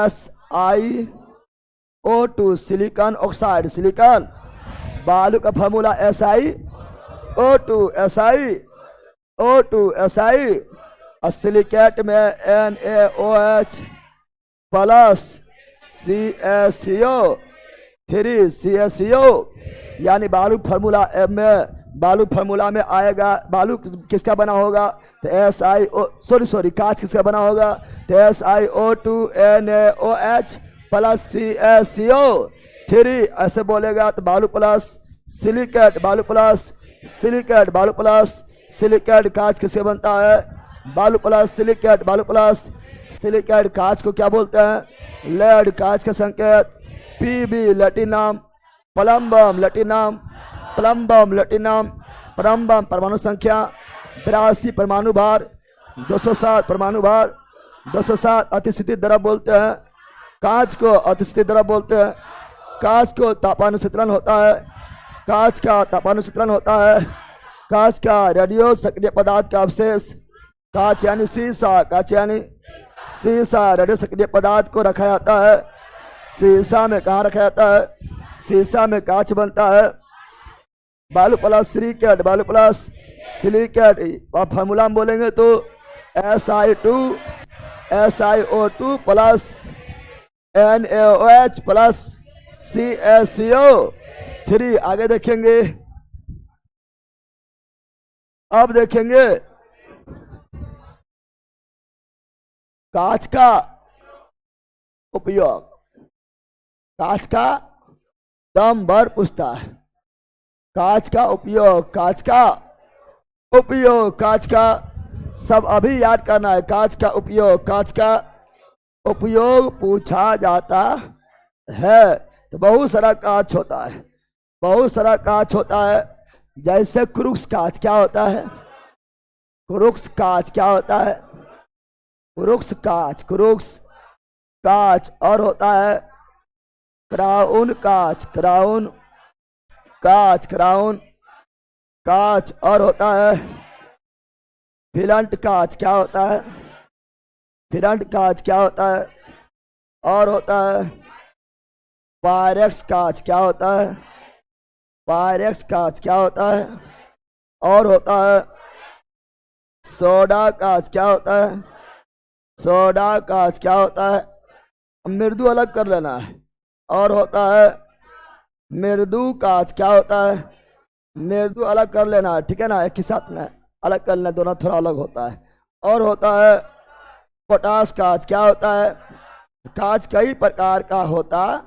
SiO2 सिलिकॉन ऑक्साइड। बालू का फार्मूला SiO2 और सिलिकेट में NaOH प्लस CaCO3 यानी बालू फार्मूला में आएगा। बालू किसका बना होगा? तो कांच किसका बना होगा? तो SiO2 NaOH प्लस CaCO3 ऐसे बोलेगा। तो बालू प्लस सिलिकेट कांच किससे बनता है? बालू प्लस सिलिकेट कांच को क्या बोलते हैं? लेड। कांच का संकेत Pb लैटिनम, प्लम्बम लैटिनम। परमाणु संख्या 82, परमाणु भार 207 अतिस्थिति द्रव बोलते हैं। कांच को अतिस्थिति द्रव बोलते हैं। कांच को तापानुसंतरण होता है। कांच का रेडियो सक्रिय पदार्थ का अवशेष। कांच यानी शीशा रेडियो सक्रिय पदार्थ को रखा जाता है। शीशा में कहाँ रखा जाता है? शीशा में कांच बनता है। बालू प्लस सिलिकेट और फार्मूला में बोलेंगे तो SiO2 plus NaOH plus CaCO3। आगे देखेंगे। अब देखेंगे कांच का उपयोग। कांच का दम भर पूछता है। कांच का सब अभी याद करना है। कांच का उपयोग पूछा जाता है। तो बहुत सारा कांच होता है। जैसे क्रूक्स कांच क्या होता है? क्रूक्स कांच और होता है क्राउन कांच और होता है फिलंट कांच क्या होता है? और होता है पायरेक्स कांच क्या होता है? और होता है सोडा कांच क्या होता है? मृदु अलग कर लेना है। और होता है मृदु कांच क्या होता है? मृदु अलग कर लेना है, ठीक है ना? एक ही साथ में अलग कर लेना, दोनों थोड़ा अलग होता है। और होता है पोटास कांच क्या होता है? कांच कई प्रकार का होता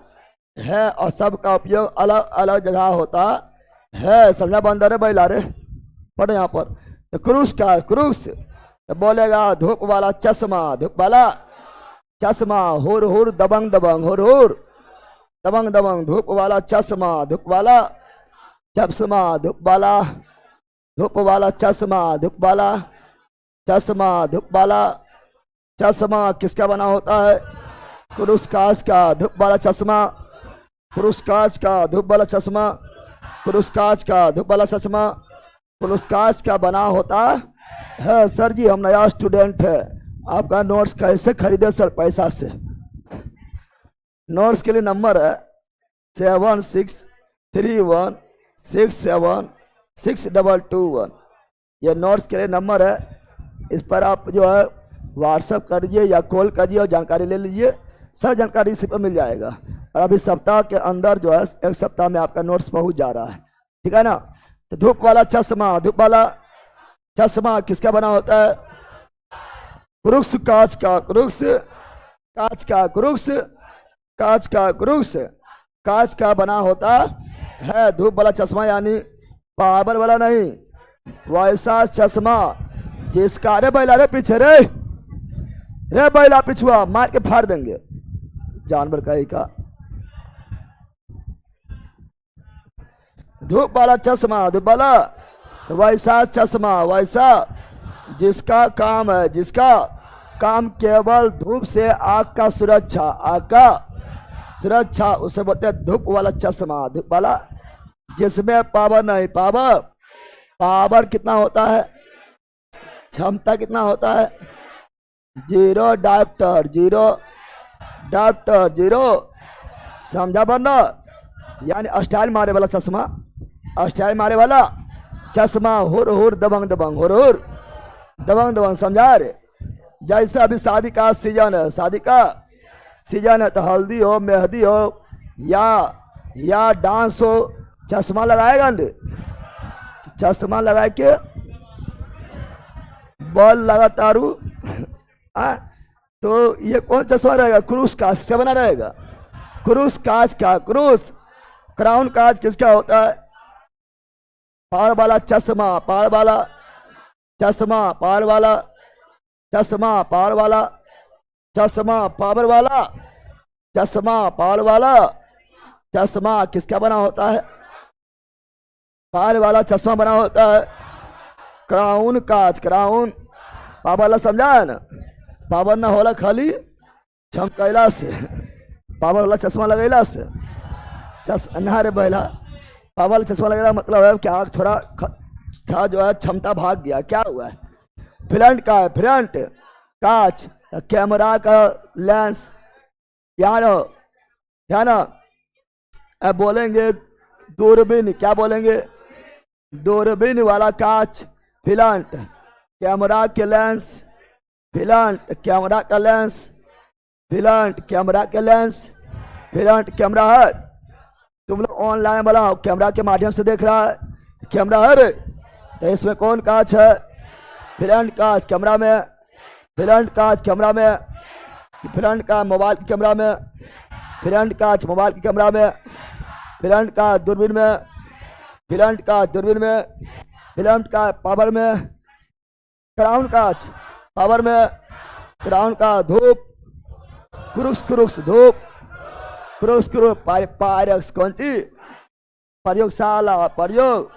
है और सबका उपयोग अलग अलग जगह होता है। समझा बंदर है बैला रे? पढ़े यहाँ पर। तो क्रूस तो बोलेगा धूप वाला चश्मा, हुर दबंग धूप वाला चश्मा, धूप वाला चश्मा किसका बना होता है? क्रूस कांच का धूप वाला चश्मा। क्रूस कांच का बना होता है। सर जी हम नया स्टूडेंट है, आपका नोट्स कैसे खरीदे सर? पैसा से। नोट्स के लिए नंबर है 7631676221। ये नोट्स के लिए नंबर है। इस पर आप जो है व्हाट्सएप कर दीजिए या कॉल कर दीजिए और जानकारी ले लीजिए। सारी जानकारी इसी पर मिल जाएगा। और अभी सप्ताह के अंदर जो है एक सप्ताह में आपका नोट्स पहुंच जा रहा है, ठीक है ना। तो धूप वाला चश्मा, धूप वाला चश्मा किसका बना होता है? क्रुक्स कांच का, क्रुक्स कांच का, क्रुक्स कांच का, क्रुक्स कांच का बना होता है धूप वाला चश्मा, यानी पावर वाला नहीं, वैसा चश्मा जिसका, रे बैला रे पीछे रे बैला पिछुआ मार के फाड़ देंगे जानवर का ही का। धूप वाला चश्मा, धूप वाला वैसा चश्मा, वैसा जिसका काम है, जिसका काम केवल धूप से आग का सुरक्षा, आग का सुरक्षा, उसे बोलते हैं धूप वाला चश्मा। धूप वाला जिसमें पावर नहीं, पावर कितना होता है, क्षमता कितना होता है? 0 डायप्टर, 0 डायप्टर, 0, समझा बनना, यानी स्टाइल मारे वाला चश्मा, स्टाइल मारे वाला चश्मा, हुर हुर दबंग दबंग, हुर हुर दबंग दबंग, समझा रे। जैसे अभी शादी का सीजन है, शादी का सीजन है, तो हल्दी हो, मेहंदी हो या डांस हो, चश्मा लगाएगा न, चश्मा लगा के बॉल लगातारू तो ये कौन चश्मा रहेगा? क्रूस कांच से बना रहेगा, क्रूस कांच का, क्रूस क्राउन कांच किसका होता है? पार वाला चश्मा, पार वाला चश्मा, पार वाला चश्मा, पार वाला चश्मा, पावर वाला चश्मा, पार वाला चश्मा किसका बना होता है? पार वाला चश्मा बना होता है क्राउन कांच, क्राउन पावर वाला, समझा है ना। पावर ना होला खाली चमकैला से, पावर वाला चश्मा लगैला से ना रे बहला, पावर वाला चश्मा लगेगा मतलब है कि आग थोड़ा था जो है क्षमता भाग गया, क्या हुआ है? फ्रंट का है, फ्रंट कांच, कैमरा का लेंस, क्या ना अब बोलेंगे दूरबीन, क्या बोलेंगे? दूरबीन वाला कांच, फ्रंट कैमरा के लेंस, फ्रंट कैमरा का लेंस, फ्रंट कैमरा के लेंस, फ्रंट कैमरा है। तुम लोग ऑनलाइन वाला कैमरा के माध्यम से देख रहा है, कैमरा है रे, तो इसमें कौन कांच है? फ्रंट कांच कैमरा में, फ्रंट कांच कैमरा में, फ्रंट का मोबाइल की कैमरा में, फ्रंट कांच मोबाइल की कैमरा में, फ्रंट का दूरबीन में, फ्रंट का दूरबीन में, फ्रंट का पावर में, क्राउन कांच पावर में, क्राउन का धूप, क्रुक्स क्रुक्स धूप, क्रुक्स क्रुक्स पायरक्स, कौन सी? प्रयोगशाला, प्रयोगशाला,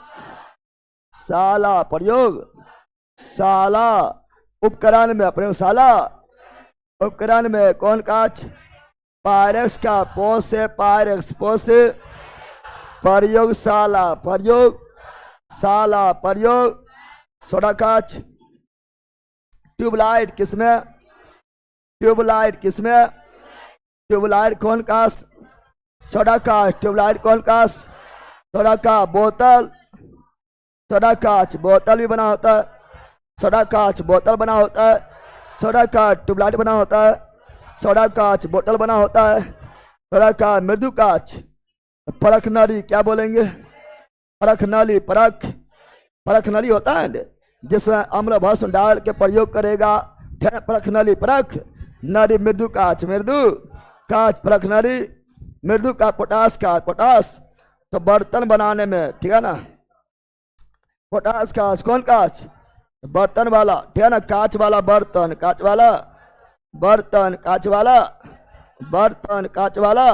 प्रयोगशाला उपकरण में, प्रयोगशाला उपकरण में कौन कांच? पायरक्स का, पोस से पायरक्स, पोस से प्रयोगशाला, प्रयोगशाला, प्रयोग सोडा कांच। ट्यूबलाइट किसमें? ट्यूबलाइट किसमें? ट्यूबलाइट कौन कांच? सोडा कांच। ट्यूबलाइट कौन कांच? सोडा का। बोतल, सोडा कांच बोतल भी बना होता है, सोडा कांच बोतल बना होता है, सोडा का ट्यूबलाइट बना होता है, सोडा कांच बोतल बना होता है, सोडा का मृदु कांच। परख नली क्या बोलेंगे? परख नली, परख नली होता है जिसमें अम्ल भस्म डाल के प्रयोग करेगा। परख नली, परख नली मृदु कांच, मृदु कांच परख नली, मृदु का पोटास का, पोटास तो बर्तन बनाने में, ठीक है ना। पोटास कांच कौन कांच? बर्तन वाला, ठीक है ना। कांच वाला बर्तन, कांच वाला बर्तन, कांच वाला बर्तन, कांच वाला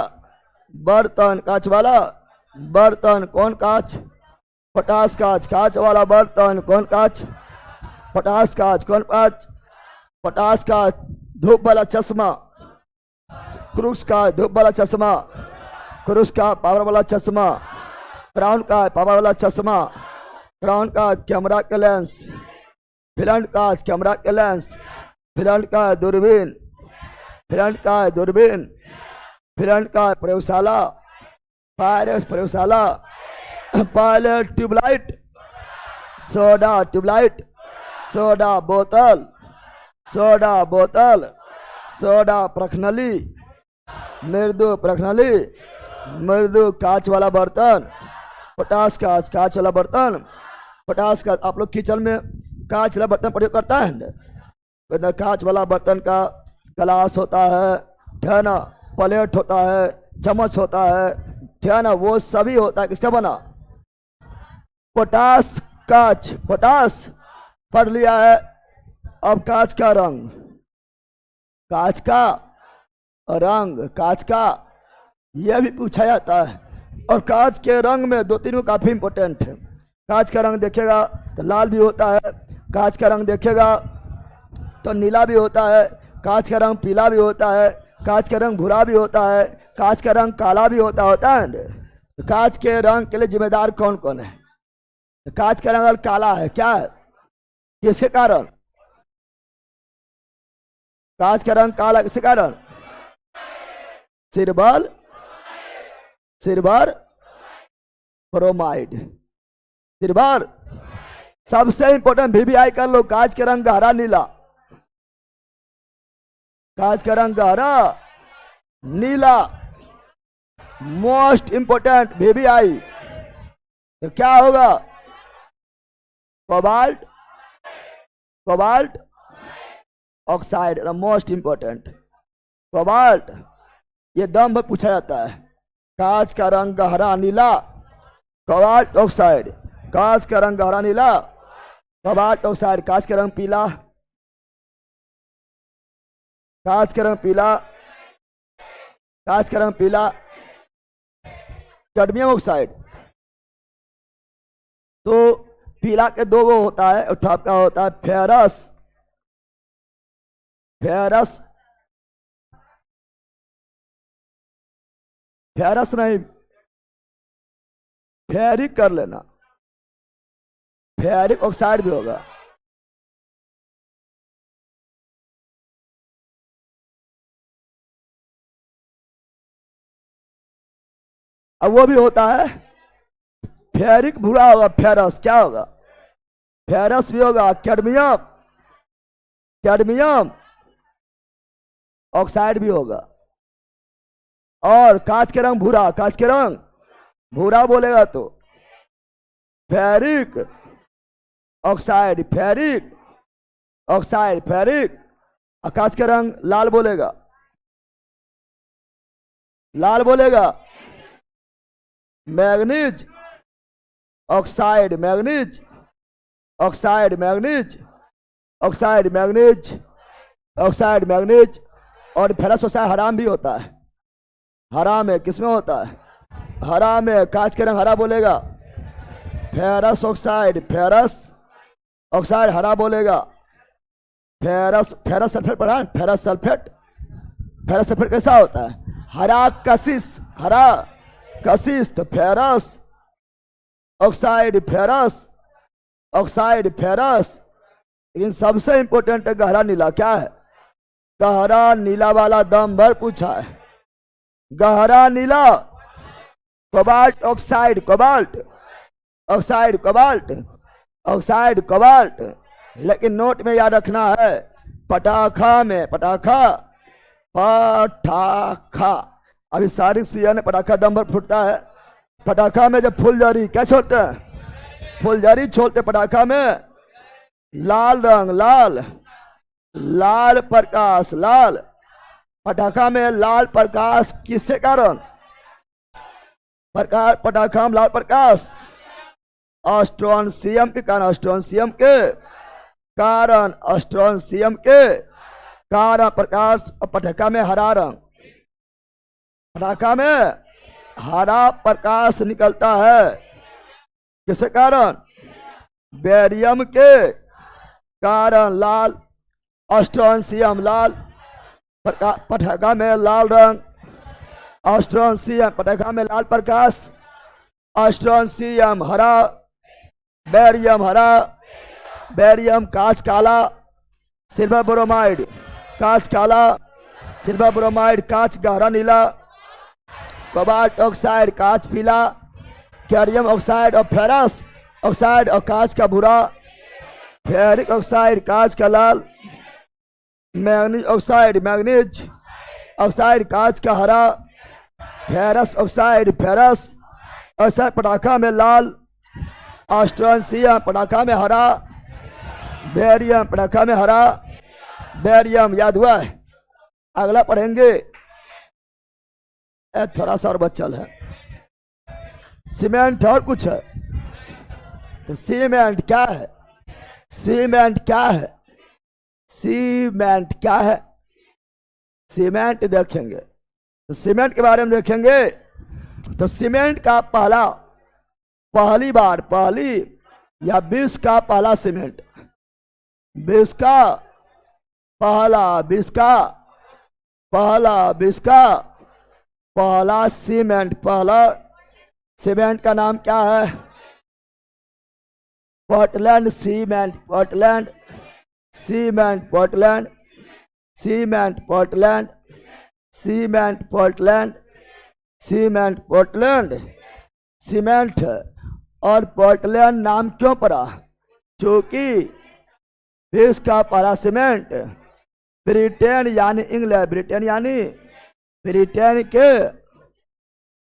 बर्तन, कांच वाला बर्तन कौन कांच? पोटास कांच। कांच वाला बर्तन कौन कांच? पोटास कांच कौन कांच? पोटास कांच। धूप वाला चश्मा, क्रूस का धूप वाला चश्मा, क्रूस का पावर वाला चश्मा, क्राउन का पावर वाला चश्मा, क्राउन का कैमरा के लेंस, फ्रंट का कैमरा के लेंस, फ्रंट का दूरबीन, फ्रंट का दूरबीन, फ्रंट का प्रयोगशाला, पायलट प्रयोगशाला, pilot tubelight, soda tubelight, soda बोतल, सोडा बोतल, सोडा प्रखनली, मृदु प्रखनली, मृदु कांच वाला बर्तन, पोटास कांच, कांच वाला बर्तन, पोटास का। आप लोग किचन में कांच वाला बर्तन प्रयोग करता है ना, कांच वाला बर्तन का गिलास होता है, ठीक है ना, प्लेट होता है, चम्मच होता है, ठीक है ना, वो सभी होता है किसका बना? पोटास कांच। पोटास पढ़ लिया है। अब कांच का रंग, कांच का रंग, कांच का यह भी पूछा जाता है। और कांच के रंग में दो तीनों काफी इंपॉर्टेंट है। कांच का रंग देखेगा तो लाल भी होता है, कांच का रंग देखेगा तो नीला भी होता है, कांच का रंग पीला भी होता है, कांच का रंग भूरा भी होता है, कांच का रंग काला भी होता है। तो कांच के रंग के लिए जिम्मेदार कौन कौन है? तो कांच का रंग अगर काला है, क्या है, किसके कारण? कांच का रंग काला किसके कारण? Silver, silver bromide, silver. सबसे इंपॉर्टेंट वीवीआई कर लो, कांच के रंग गहरा नीला, कांच का रंग गहरा नीला, मोस्ट इंपॉर्टेंट वीवीआई। तो क्या होगा? Cobalt, cobalt oxide, most important cobalt. ये दम पर पूछा जाता है। कांच का रंग गहरा नीला, कोबाल्ट ऑक्साइड, कांच का रंग गहरा नीला, कोबाल्ट ऑक्साइड। कांच का रंग पीला, कांच का रंग पीला, कांच का रंग पीला, कैडमियम ऑक्साइड। तो पीला के दो वो होता है, टॉप का होता है फेरस, फेरस, फेरस नहीं, फेरिक कर लेना, फेरिक ऑक्साइड भी होगा। अब वो भी होता है फेरिक भूरा होगा, फेरस क्या होगा? फेरस भी होगा। कैडमियम, कैडमियम ऑक्साइड भी होगा। और कांच के रंग भूरा, कांच के रंग भूरा बोलेगा तो ferric oxide, ferric oxide, ferric. और कांच के रंग लाल बोलेगा, लाल बोलेगा manganese oxide, manganese oxide, manganese oxide, manganese oxide, manganese. और फेरस ऑक्साइड हराम भी होता है, हराम है, किसमें होता है? हराम है। कांच के रंग हरा बोलेगा फेरस ऑक्साइड, फेरस ऑक्साइड हरा बोलेगा। फेरस, फेरस सल्फेट पढ़ा, फेरस सल्फेट, फेरस सल्फेट कैसा होता है? हरा कशिश, हरा कशिश। तो ferrous oxide, ferrous oxide, ferrous. लेकिन सबसे इंपॉर्टेंट है गहरा नीला। क्या है? गहरा नीला वाला दम भर पूछा है। गहरा नीला cobalt oxide, cobalt oxide, cobalt oxide, cobalt. लेकिन नोट में याद रखना है, पटाखा में, पटाखा, पटाखा, अभी सारी सीजन में पटाखा दम भर फूटता है। पटाखा में जब फुलझड़ी क्या छोड़ते हैं? फुलझड़ी छोड़ते पटाखा में। लाल रंग, लाल, लाल प्रकाश, लाल पटाखा में लाल प्रकाश किसके कारण? प्रकाश, पटाखा में लाल प्रकाश स्ट्रोंशियम के कारण, स्ट्रोंशियम के कारण, स्ट्रोंशियम के कारण प्रकाश। पटाखा में हरा रंग, पटाखा में हरा प्रकाश निकलता है किसके कारण? बेरियम के कारण। लाल स्ट्रोंशियम, लाल पटाखा में लाल रंग, स्ट्रोंशियम पटाखा में लाल प्रकाश, स्ट्रोंशियम हरा, बेरियम हरा, बेरियम कांच काला, सिल्वर ब्रोमाइड कांच काला, सिल्वर ब्रोमाइड कांच गहरा नीला, कोबाल्ट ऑक्साइड कांच पीला, कैडमियम ऑक्साइड और फेरस ऑक्साइड और कांच का भूरा, फेरिक ऑक्साइड कांच का लाल, मैग्नीज ऑक्साइड, मैग्नीज ऑक्साइड कांच का हरा, फेरस ऑक्साइड फेरस, ऑक्साइड पटाखा में लाल, ऑस्ट्रोनशियम पटाखा में हरा, बेरियम पटाखा में हरा, बेरियम याद हुआ है। अगला पढ़ेंगे, थोड़ा सा और बचल है, सीमेंट और कुछ है। तो सीमेंट क्या है? सीमेंट क्या है? सीमेंट क्या है? सीमेंट देखेंगे, तो सीमेंट के बारे में देखेंगे। तो सीमेंट का पहली बार पहली या विश्व का पहला सीमेंट, विश्व का पहला, विश्व का पहला, विश्व का पहला सीमेंट, पहला सीमेंट का नाम क्या है? Portland cement, Portland cement, Portland cement, Portland cement, Portland cement, Portland cement. और पोर्टलैंड नाम क्यों पड़ा? क्योंकि विश्व का पहला सीमेंट ब्रिटेन यानी इंग्लैंड, ब्रिटेन यानी ब्रिटेन के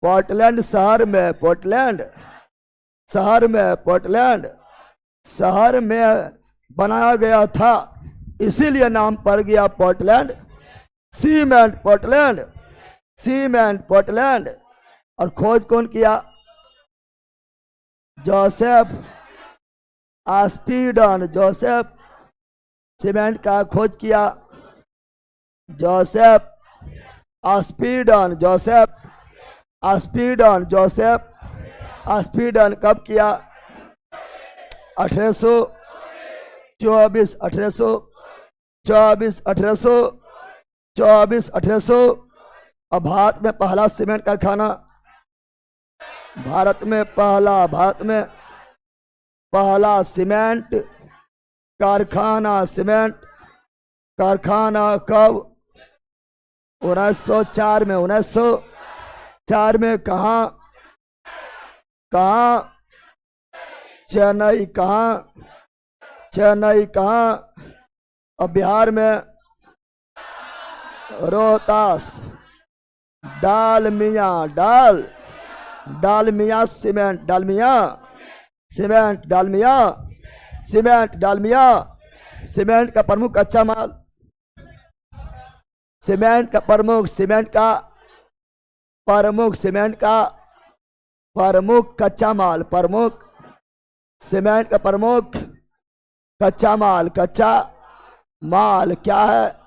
पोर्टलैंड शहर में, पोर्टलैंड शहर में, पोर्टलैंड शहर में बनाया गया था, इसीलिए नाम पड़ गया Portland cement, Portland cement, Portland. और खोज कौन किया? जोसेफ आस्पिडन, जोसेफ सीमेंट का खोज किया, जोसेफ आस्पिडन, जोसेफ आस्पिडन, जोसेफ आस्पिडन कब किया? 1824, 1824, 1824, 1800। और भारत में पहला सीमेंट कारखाना, भारत में पहला सीमेंट कारखाना, सीमेंट कारखाना कब? 1904 में, 1904 में। कहाँ? चेन्नई, कहाँ? चेन्नई, कहाँ? और बिहार में Rohtas, Dalmia, Dalmia cement, Dalmia cement, Dalmia cement, Dalmia cement का प्रमुख कच्चा माल, सीमेंट का प्रमुख, सीमेंट का प्रमुख, सीमेंट का प्रमुख कच्चा माल, प्रमुख सीमेंट का प्रमुख कच्चा माल, कच्चा माल क्या है?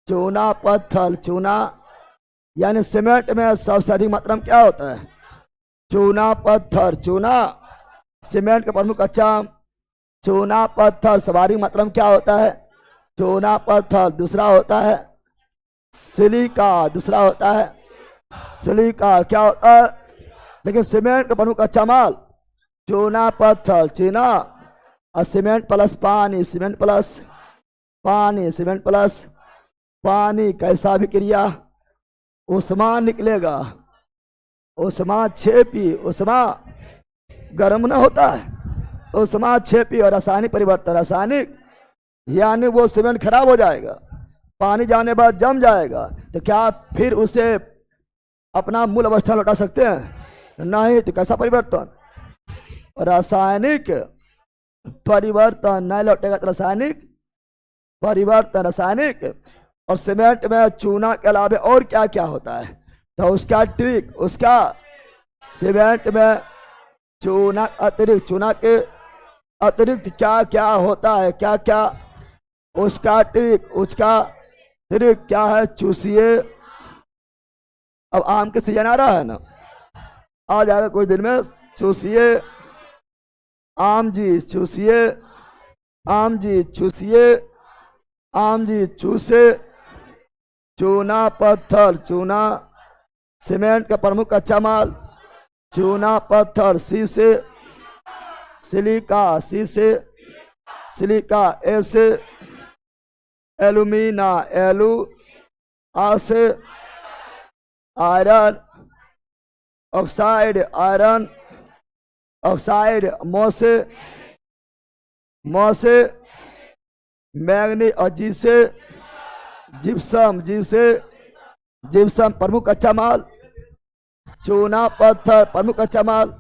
चूना पत्थर, चूना यानी सीमेंट में सबसे अधिक मात्रा में क्या होता है? चूना पत्थर, चूना सीमेंट का प्रमुख कच्चा, चूना पत्थर। सवारी मात्रा में क्या होता है? चूना पत्थर। दूसरा होता है सिलिका, दूसरा होता है सिलिका। क्या होता है? लेकिन सीमेंट का प्रमुख कच्चा माल चूना पत्थर, चूना और सीमेंट प्लस पानी, सीमेंट प्लस पानी, सीमेंट प्लस पानी। कैसा अभिक्रिया? उष्मा निकलेगा, उष्मा छेपी, उष्मा गर्म न होता है, उष्मा छेपी। और रासायनिक परिवर्तन, रासायनिक यानी वो सीमेंट खराब हो जाएगा, पानी जाने बाद जम जाएगा, तो क्या फिर उसे अपना मूल अवस्था लौटा सकते हैं? नहीं। तो कैसा परिवर्तन? रासायनिक परिवर्तन नहीं लौटेगा, तो रासायनिक परिवर्तन, रासायनिक। और सीमेंट में चूना के अलावा और क्या क्या होता है? तो उसका ट्रिक, उसका सीमेंट में चूना अतिरिक्त, चूना के अतिरिक्त क्या क्या होता है? क्या क्या उसका ट्रिक, उसका ट्रिक क्या है? चूसिए। अब आम के सीजन आ रहा है ना, आ जाएगा कुछ दिन में। चूसिए आम जी, चूसिए आम जी, चूसिए आम जी, चूसे। चूना पत्थर, चूना सीमेंट का प्रमुख कच्चा माल, चूना पत्थर। शीशे, सिलिका, शीशे सिलिका। ऐसे एलुमिना, एलू आसे आयरन, ऑक्साइड आयरन, ऑक्साइड मोसे, मोसे मैग्नी। और जी से जिप्सम, जी से जिप्सम प्रमुख कच्चा माल, चूना पत्थर प्रमुख कच्चा माल,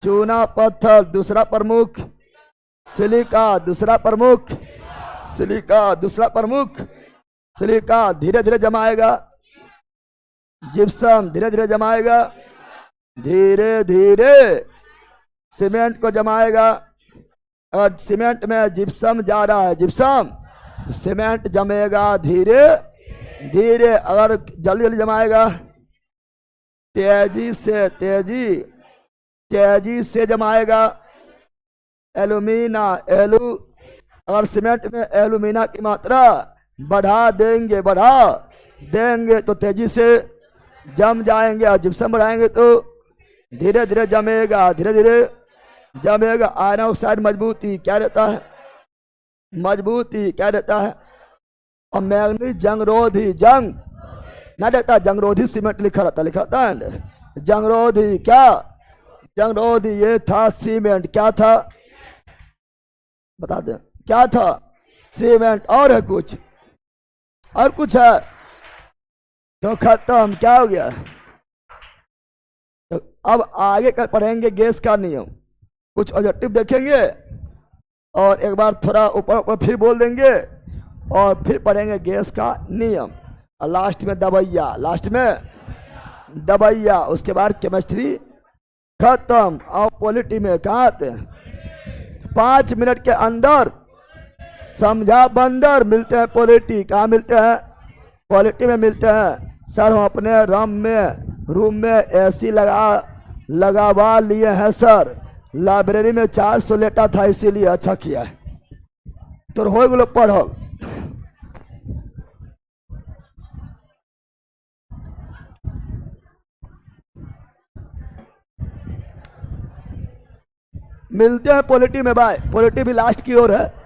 चूना पत्थर दूसरा प्रमुख, सिलिका दूसरा प्रमुख, सिलिका दूसरा प्रमुख, सिलिका धीरे धीरे जमाएगा, जिप्सम धीरे धीरे जमाएगा, धीरे धीरे सीमेंट को जमाएगा। और सीमेंट में जिप्सम जा रहा है, जिप्सम सीमेंट जमेगा धीरे धीरे। अगर जल्दी जल्दी जमाएगा, तेजी से तेजी से जमाएगा। एलुमिना अगर सीमेंट में एलुमिना की मात्रा बढ़ा देंगे तो तेजी से जम जाएंगे, और जिप्सम बढ़ाएंगे तो धीरे धीरे जमेगा, धीरे धीरे जमेगा। आयरन ऑक्साइड मजबूती क्या रहता है, मजबूती क्या रहता है। और मैग्नीज जंगरोधी, जंग ना देता, जंगरोधी सीमेंट लिखा रहता है। जंगरोधी क्या, जंगरोधी ये था सीमेंट, क्या था बता दें, क्या था सीमेंट। और है कुछ, और कुछ है तो खत्म, क्या हो गया। तो अब आगे कर पढ़ेंगे गैस का नियम, कुछ ऑब्जेक्टिव देखेंगे और एक बार थोड़ा ऊपर ऊपर फिर बोल देंगे और फिर पढ़ेंगे गैस का नियम। और लास्ट में दवाइया, लास्ट में दवाइया, उसके बाद केमिस्ट्री खत्म। और पॉलिटी में कहाँ आते हैं 5 मिनट के अंदर समझा बंदर। मिलते हैं पॉलिटी, कहाँ मिलते हैं, पॉलिटी में मिलते हैं। सर हम अपने रूम में एसी लगवा लिए हैं सर, लाइब्रेरी में 400 लेटा था इसीलिए। अच्छा किया है, तो हो गलो पढ़ल। मिलते हैं पॉलिटी में, बाय। पॉलिटी भी लास्ट की ओर है।